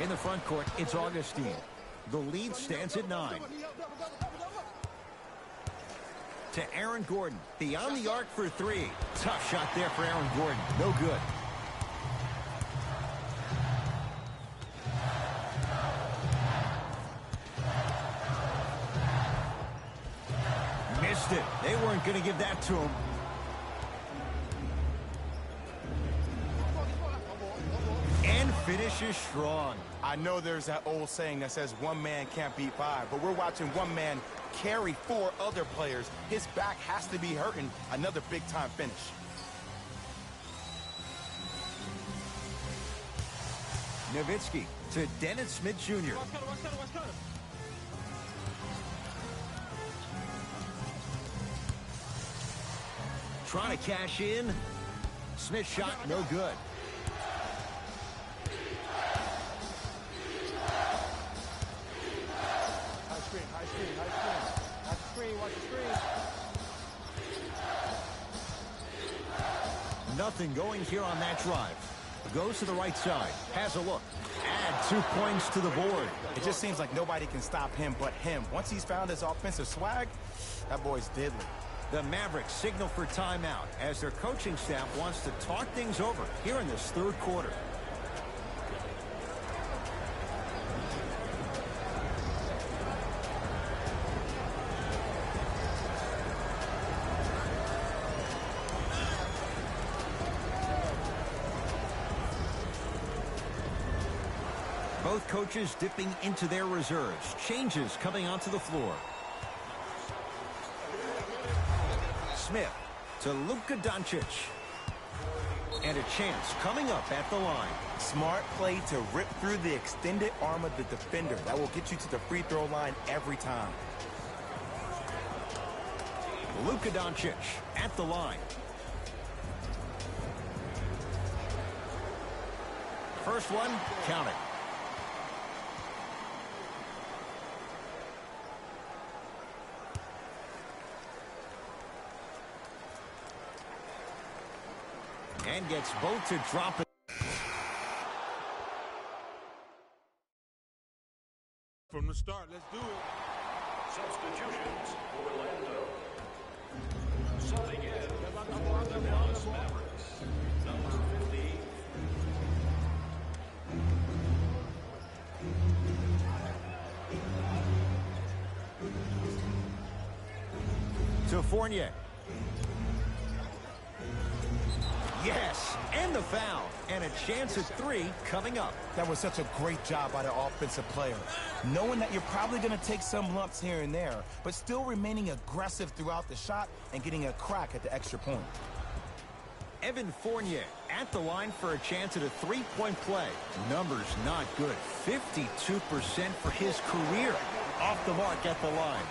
In the front court, it's Augustine. The lead stands at 9. To Aaron Gordon. Beyond the arc for 3. Tough shot there for Aaron Gordon. No good. Missed it. They weren't going to give that to him. And finishes strong. I know there's that old saying that says one man can't beat 5, but we're watching one man carry 4 other players. His back has to be hurting. Another big-time finish. Nowitzki to Dennis Smith Jr. Trying to cash in. Smith shot, no good. High screen, high screen, high screen. Watch the screen, watch the screen. Nothing going here on that drive. Goes to the right side. Has a look. Add 2 points to the board. It just seems like nobody can stop him but him. Once he's found his offensive swag, that boy's deadly. The Mavericks signal for timeout as their coaching staff wants to talk things over here in this third quarter. Both coaches dipping into their reserves. Changes coming onto the floor. Smith to Luka Doncic. And a chance coming up at the line. Smart play to rip through the extended arm of the defender. That will get you to the free throw line every time. Luka Doncic at the line. First one, count it. And gets both to drop it. From the start, let's do it. Substitutions, Orlando. Subbing in for the Dallas Mavericks, number 50. To Fournier. Yes, and the foul. And a chance at 3 coming up. That was such a great job by the offensive player. Knowing that you're probably going to take some lumps here and there, but still remaining aggressive throughout the shot and getting a crack at the extra point. Evan Fournier at the line for a chance at a 3-point play. Numbers not good. 52% for his career. Off the mark at the line.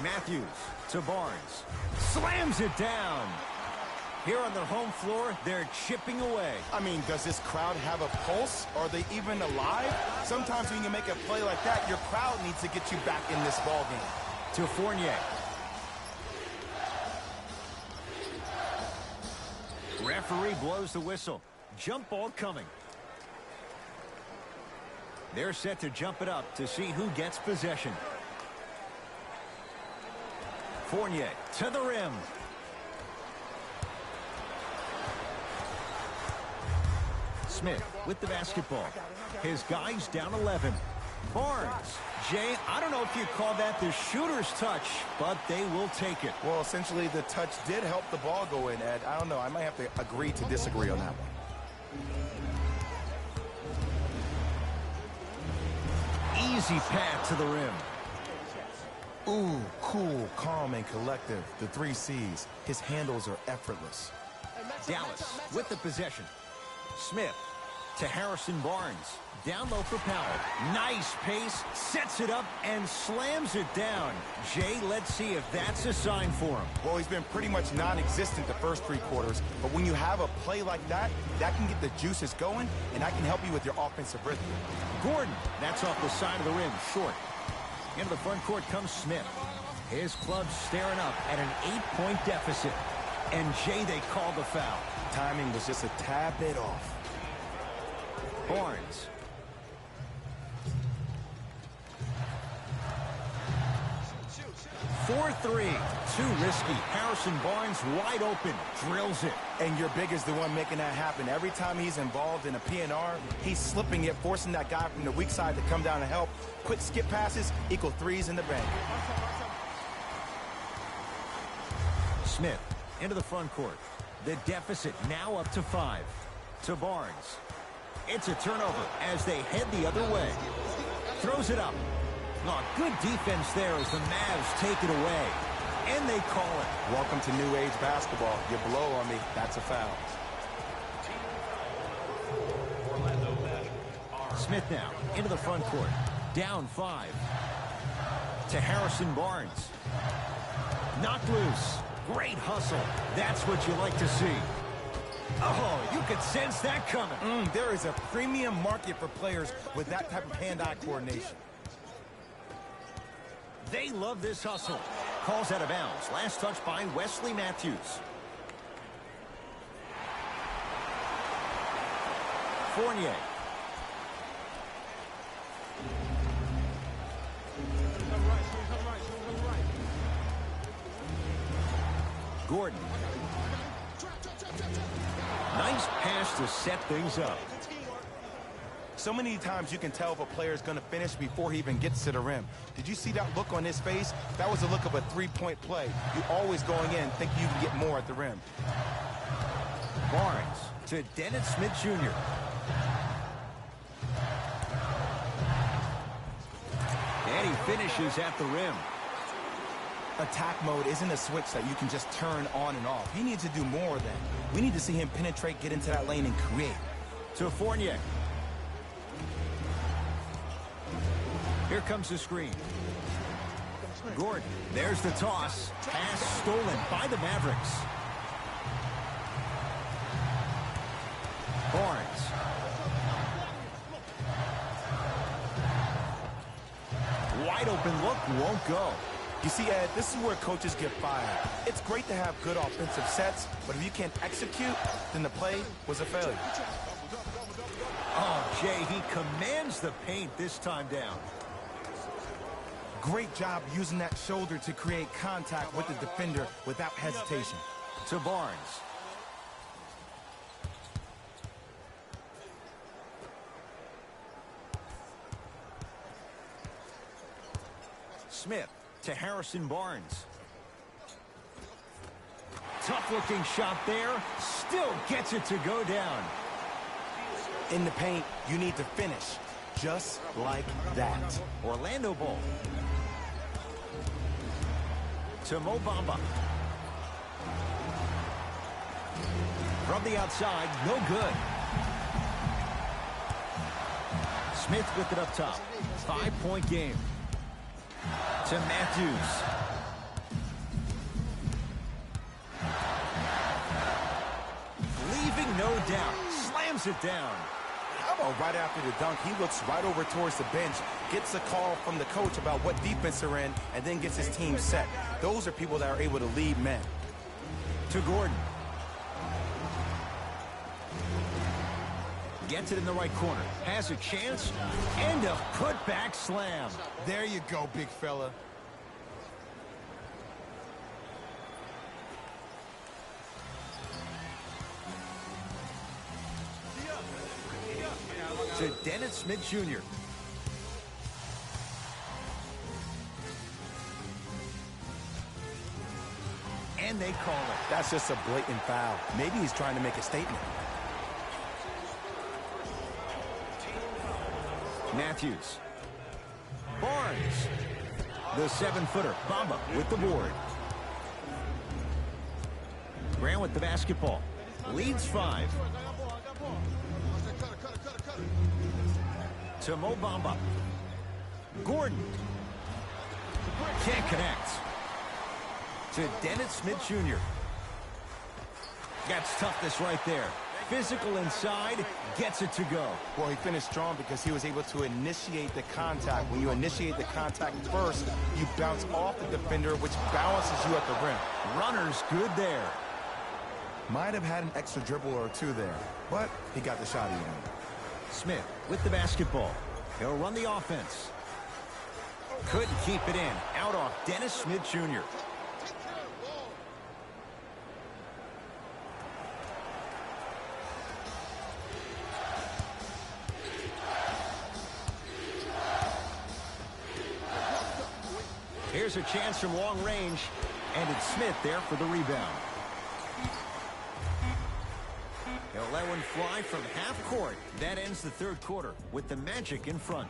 Matthews to Barnes. Slams it down. Here on their home floor, they're chipping away. I mean, does this crowd have a pulse? Are they even alive? Sometimes when you make a play like that, your crowd needs to get you back in this ball game. To Fournier. Referee blows the whistle. Jump ball coming. They're set to jump it up to see who gets possession. Fournier to the rim. Smith with the basketball. His guys down 11. Barnes. Jay, I don't know if you call that the shooter's touch, but they will take it. Well, essentially, the touch did help the ball go in, Ed. I don't know. I might have to agree to disagree on that one. Easy path to the rim. Ooh, cool, calm, and collective. The 3 C's. His handles are effortless. Dallas with the possession. Smith to Harrison Barnes. Down low for Powell. Nice pace, sets it up, and slams it down. Jay, let's see if that's a sign for him. Well, he's been pretty much non-existent the first 3 quarters, but when you have a play like that, that can get the juices going, and that can help you with your offensive rhythm. Gordon, that's off the side of the rim, short. Into the front court comes Smith. His club's staring up at an 8-point deficit. And Jay, they call the foul. Timing was just a tad bit off. Barnes. For 3. Too risky. Harrison Barnes wide open. Drills it. And your big is the one making that happen. Every time he's involved in a PNR, he's slipping it, forcing that guy from the weak side to come down and help. Quick skip passes equal 3s in the bank. Smith into the front court. The deficit now up to 5. To Barnes. It's a turnover as they head the other way. Throws it up. Oh, good defense there as the Mavs take it away. And they call it. Welcome to new age basketball. You blow on me, that's a foul. Orlando Magic. Smith now into the front court. Down 5. To Harrison Barnes. Knocked loose. Great hustle. That's what you like to see. Oh, you could sense that coming. There is a premium market for players with that type of hand-eye coordination. They love this hustle. Calls out of bounds. Last touch by Wesley Matthews. Fournier. Gordon. Nice pass to set things up. So many times you can tell if a player is going to finish before he even gets to the rim. Did you see that look on his face? That was the look of a 3-point play. You always going in thinking you can get more at the rim. Barnes to Dennis Smith Jr. And he finishes at the rim. Attack mode isn't a switch that you can just turn on and off. He needs to do more of that. We need to see him penetrate, get into that lane, and create. To Fournier. Here comes the screen. Gordon, there's the toss. Pass stolen by the Mavericks. Barnes. Wide open look, won't go. You see, Ed, this is where coaches get fired. It's great to have good offensive sets, but if you can't execute, then the play was a failure. Oh, Jay, he commands the paint this time down. Great job using that shoulder to create contact with the defender without hesitation. To Barnes. Smith to Harrison Barnes. Tough-looking shot there. Still gets it to go down. In the paint, you need to finish. Just like that. Orlando ball. To Mo Bamba. From the outside, no good. Smith with it up top. 5-point game. To Matthews. Leaving no doubt. Slams it down. How about right after the dunk, he looks right over towards the bench, gets a call from the coach about what defense they're in, and then gets his team set. Those are people that are able to lead men. To Gordon. Gets it in the right corner. Has a chance. And a putback slam. There you go, big fella. To Dennis Smith Jr. And they call it. That's just a blatant foul. Maybe he's trying to make a statement. Matthews. Barnes. The 7-footer, Bamba, with the board. Grant with the basketball. Leads 5. To Mo Bamba. Gordon. Can't connect. To Dennis Smith Jr. That's toughness right there. Physical inside, gets it to go. Well, he finished strong because he was able to initiate the contact. When you initiate the contact first, you bounce off the defender, which balances you at the rim. Runner's good there. Might have had an extra dribble or two there, but he got the shot even. Smith with the basketball. He'll run the offense. Couldn't keep it in. Out off Dennis Smith Jr. Here's a chance from long range, and it's Smith there for the rebound. He'll let one fly from half court. That ends the third quarter with the Magic in front.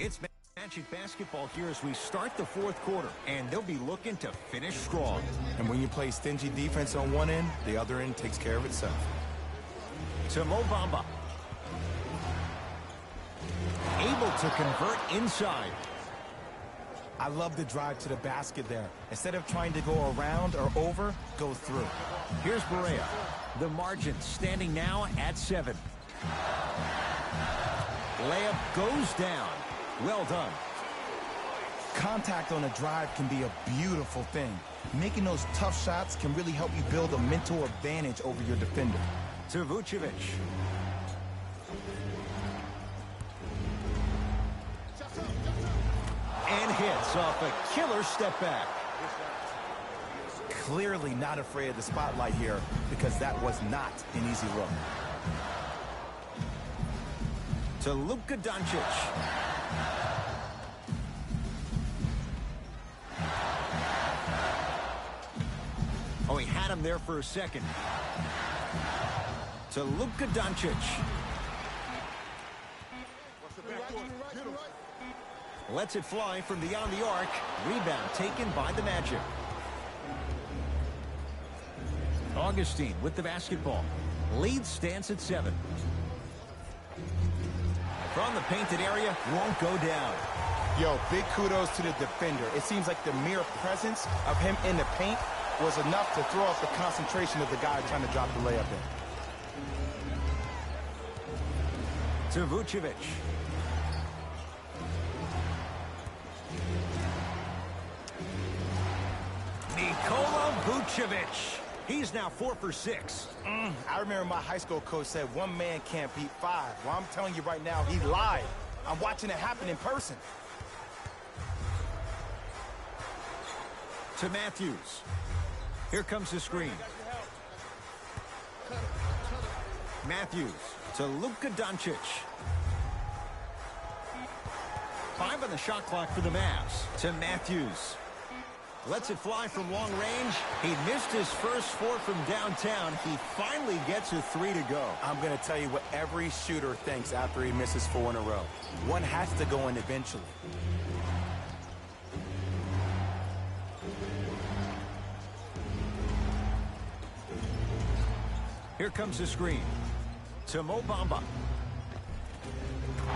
It's Magic basketball here as we start the fourth quarter, and they'll be looking to finish strong. And when you play stingy defense on one end, the other end takes care of itself. To Mo Bamba. Able to convert inside. I love the drive to the basket there. Instead of trying to go around or over, go through. Here's Barea. The margin standing now at 7. Layup goes down. Well done. Contact on a drive can be a beautiful thing. Making those tough shots can really help you build a mental advantage over your defender. To Vucevic. And hits off a killer step back. Clearly not afraid of the spotlight here because that was not an easy look. To Luka Doncic. Oh, he had him there for a second. To Luka Doncic. Lets it fly from beyond the arc. Rebound taken by the Magic. Augustine with the basketball. Lead stands at 7. From the painted area, won't go down. Yo, big kudos to the defender. It seems like the mere presence of him in the paint was enough to throw off the concentration of the guy trying to drop the layup in. To Vucevic. Nikola Vucevic. He's now 4 for 6. I remember my high school coach said one man can't beat 5. Well, I'm telling you right now, he lied. I'm watching it happen in person. To Matthews. Here comes the screen. Matthews to Luka Doncic. 5 on the shot clock for the Mavs. To Matthews. Lets it fly from long range. He missed his first 4 from downtown. He finally gets a 3 to go. I'm going to tell you what every shooter thinks after he misses 4 in a row. One has to go in eventually. Here comes the screen. To Mo Bamba.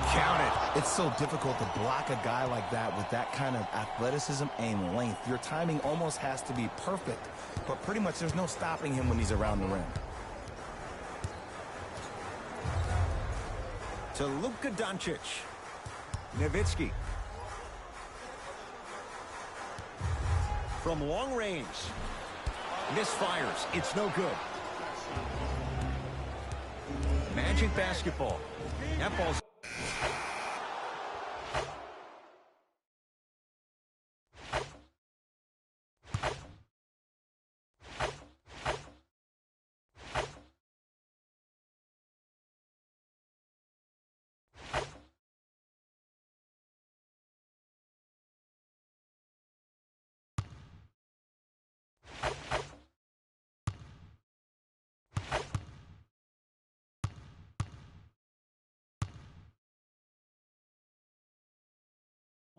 Count it. It's so difficult to block a guy like that with that kind of athleticism and length. Your timing almost has to be perfect, but pretty much there's no stopping him when he's around the rim. To Luka Doncic. Nowitzki. From long range. Misfires. It's no good. Magic basketball. That ball's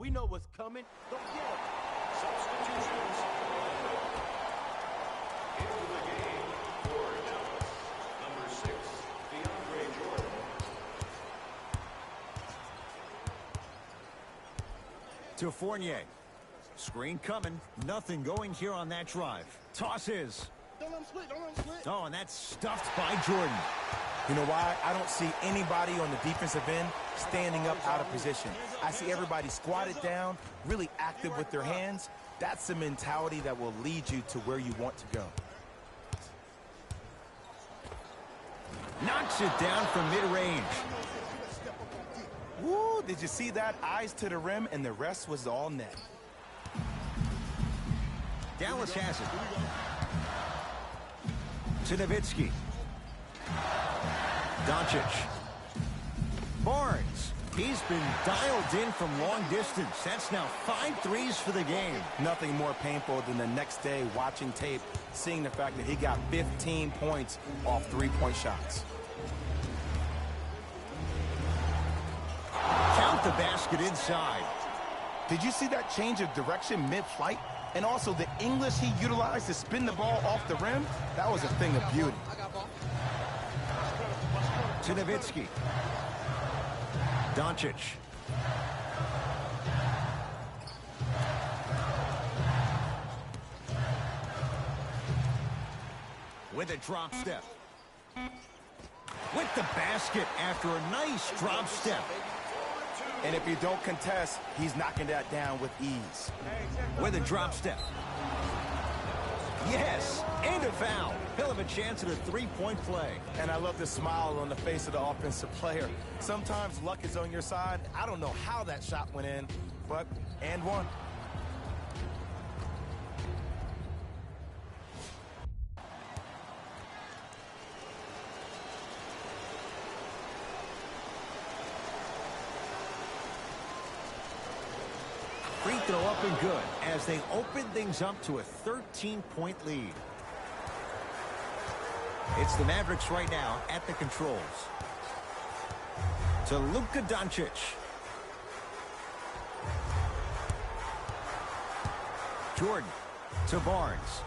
We know what's coming. Go get him. Substitutions. Into the game for Dallas, number 6, DeAndre Jordan. To Fournier. Screen coming. Nothing going here on that drive. Tosses. Don't let him split. Don't let him split. Oh, and that's stuffed by Jordan. You know why? I don't see anybody on the defensive end standing up out of position. I see everybody squatted down, really active with their hands. That's the mentality that will lead you to where you want to go. Knocks it down from mid-range. Woo, did you see that? Eyes to the rim, and the rest was all net. Dallas has it. To Nowitzki. Doncic. Barnes. He's been dialed in from long distance. That's now 5 threes for the game. Nothing more painful than the next day watching tape, seeing the fact that he got 15 points off three-point shots. Count the basket inside. Did you see that change of direction mid-flight? And also the English he utilized to spin the ball off the rim? That was a thing of beauty. To Nowitzki. Doncic. With a drop step. With the basket after a nice drop step. And if you don't contest, he's knocking that down with ease. With a drop step. Yes, and a foul. He'll have a chance at a three-point play. And I love the smile on the face of the offensive player. Sometimes luck is on your side. I don't know how that shot went in, but and one. Free throw up and good as they open things up to a 13-point lead. It's the Mavericks right now at the controls. To Luka Doncic. Jordan to Barnes.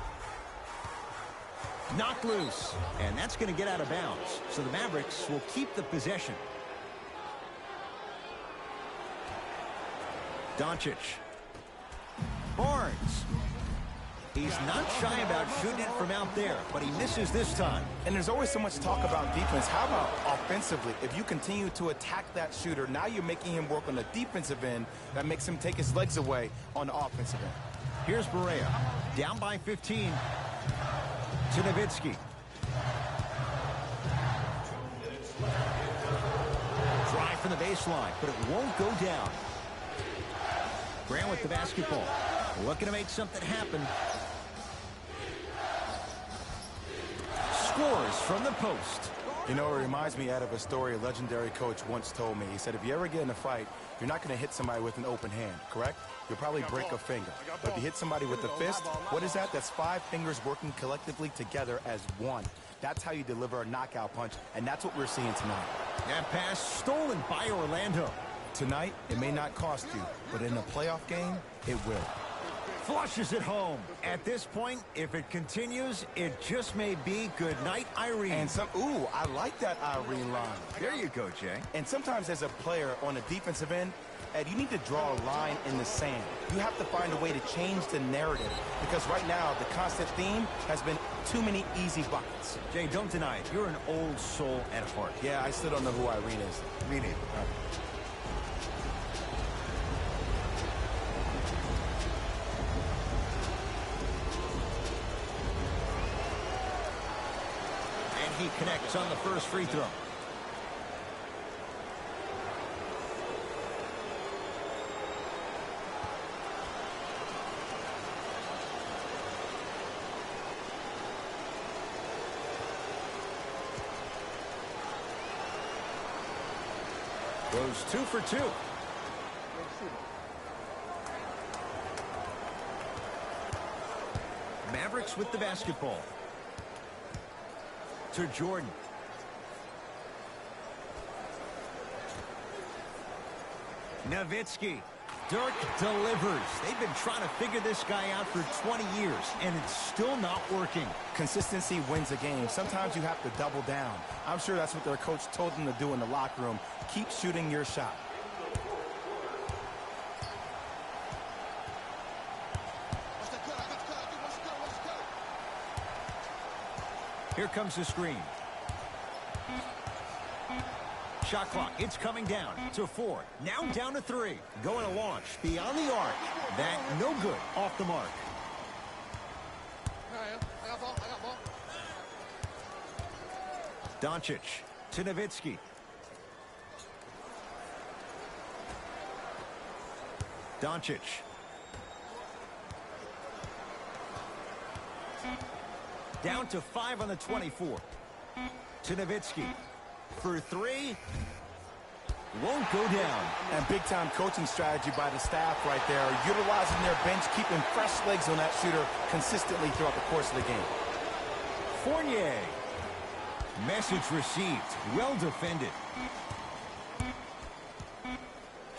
Knocked loose, and that's going to get out of bounds. So the Mavericks will keep the possession. Doncic. Barnes. He's not shy about shooting it from out there, but he misses this time. And there's always so much talk about defense. How about offensively? If you continue to attack that shooter, now you're making him work on the defensive end. That makes him take his legs away on the offensive end. Here's Barea. Down by 15. To Nowitzki. Drive from the baseline, but it won't go down. Grant with the basketball. Looking to make something happen. Scores from the post. You know, it reminds me out of a story a legendary coach once told me. He said, if you ever get in a fight, you're not going to hit somebody with an open hand, correct? You'll probably break a finger. But if you hit somebody with a fist, what is that? That's 5 fingers working collectively together as one. That's how you deliver a knockout punch, and that's what we're seeing tonight. That pass stolen by Orlando. Tonight, it may not cost you, but in a playoff game, it will. Flushes it home. At this point, if it continues, it just may be good night, Irene. And ooh, I like that Irene line. There you go, Jay. And sometimes as a player on the defensive end, Ed, you need to draw a line in the sand. You have to find a way to change the narrative because right now the constant theme has been too many easy buckets. Jay, don't deny it. You're an old soul at heart. Yeah, I still don't know who Irene is. Me neither. He connects on the first free throw. Goes 2 for 2. Mavericks with the basketball. To Jordan. Nowitzki. Dirk delivers. They've been trying to figure this guy out for 20 years, and it's still not working. Consistency wins a game. Sometimes you have to double down. I'm sure that's what their coach told them to do in the locker room. Keep shooting your shot. Here comes the screen. Shot clock, it's coming down to 4. Now down to 3. Going to launch beyond the arc. That no good, off the mark. I got ball. Doncic to Nowitzki. Doncic. Down to 5 on the 24. To Nowitzki. For 3. Won't go down. And big-time coaching strategy by the staff right there, utilizing their bench, keeping fresh legs on that shooter consistently throughout the course of the game. Fournier. Message received. Well defended.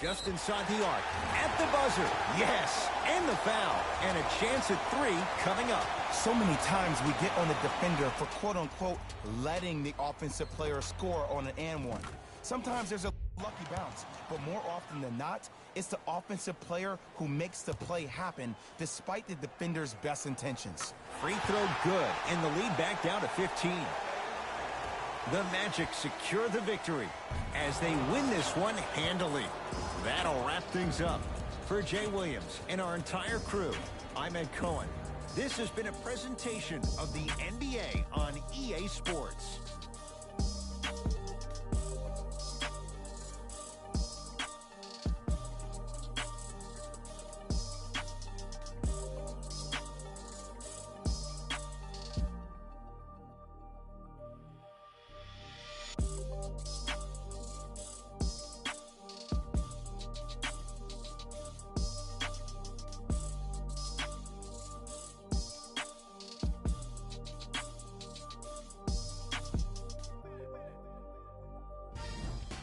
Just inside the arc. At the buzzer. Yes. And the foul. And a chance at 3 coming up. So many times we get on the defender for quote-unquote letting the offensive player score on an and one. Sometimes there's a lucky bounce, but more often than not, it's the offensive player who makes the play happen despite the defender's best intentions. Free throw good, and the lead back down to 15. The Magic secure the victory as they win this one handily. That'll wrap things up. For Jay Williams and our entire crew, I'm Ed Cohen. This has been a presentation of the NBA on EA Sports.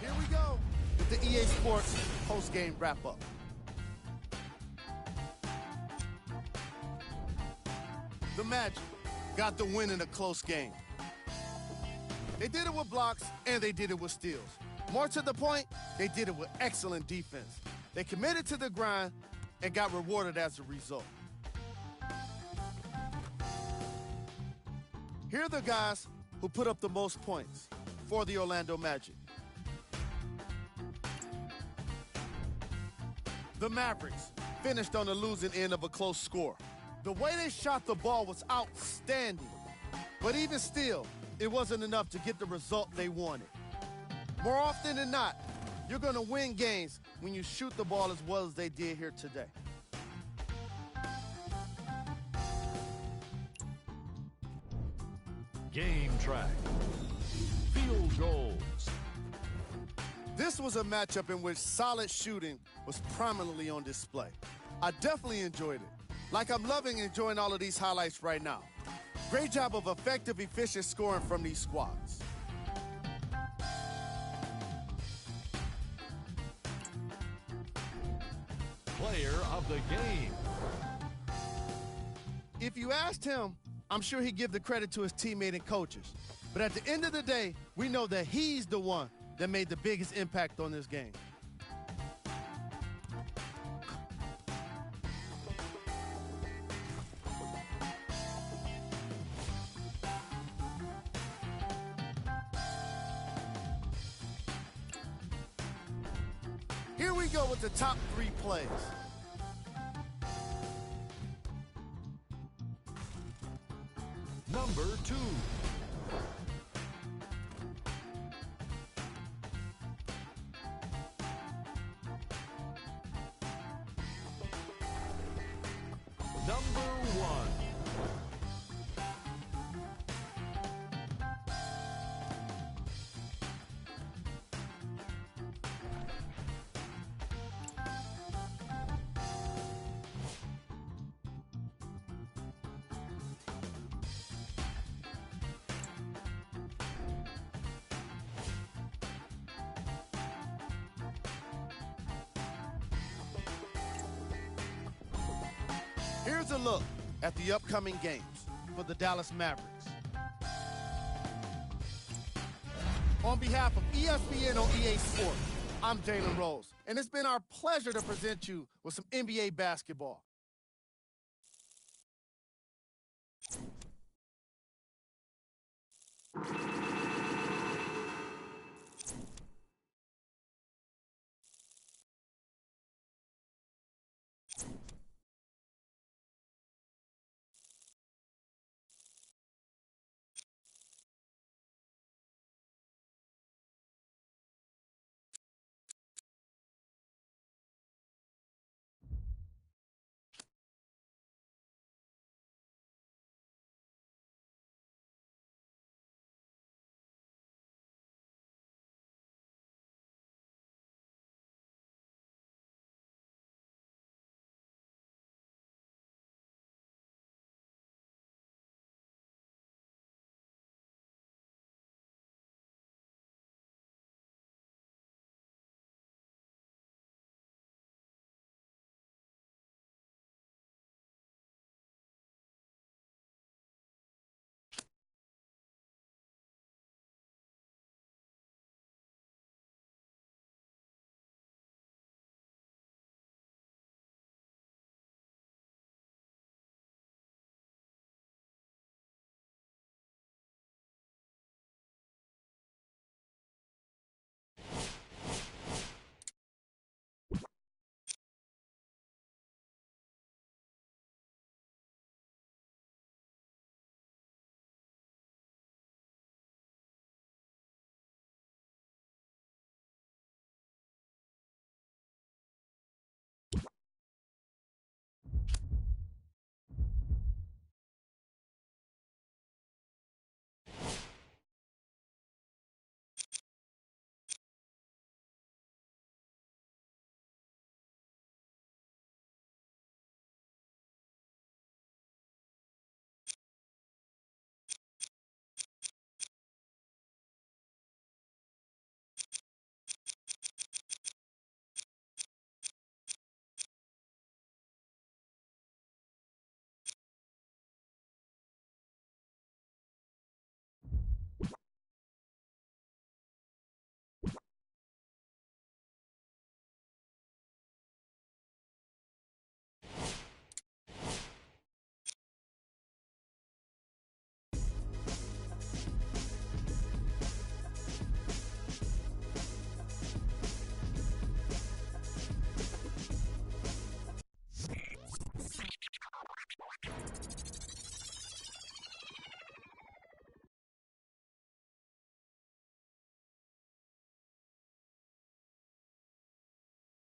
Here we go with the EA Sports post-game wrap-up. The Magic got the win in a close game. They did it with blocks, and they did it with steals. More to the point, they did it with excellent defense. They committed to the grind and got rewarded as a result. Here are the guys who put up the most points for the Orlando Magic. The Mavericks finished on the losing end of a close score. The way they shot the ball was outstanding. But even still, it wasn't enough to get the result they wanted. More often than not, you're going to win games when you shoot the ball as well as they did here today. Game track. Field goals. This was a matchup in which solid shooting was prominently on display. I definitely enjoyed it. Like I'm loving enjoying all of these highlights right now. Great job of effective, efficient scoring from these squads. Player of the game. If you asked him, I'm sure he'd give the credit to his teammate and coaches. But at the end of the day, we know that he's the one that made the biggest impact on this game. Here we go with the top 3 plays. Number 2. Number 1. Here's a look at the upcoming games for the Dallas Mavericks. On behalf of ESPN on EA Sports, I'm Jalen Rose, and it's been our pleasure to present you with some NBA basketball.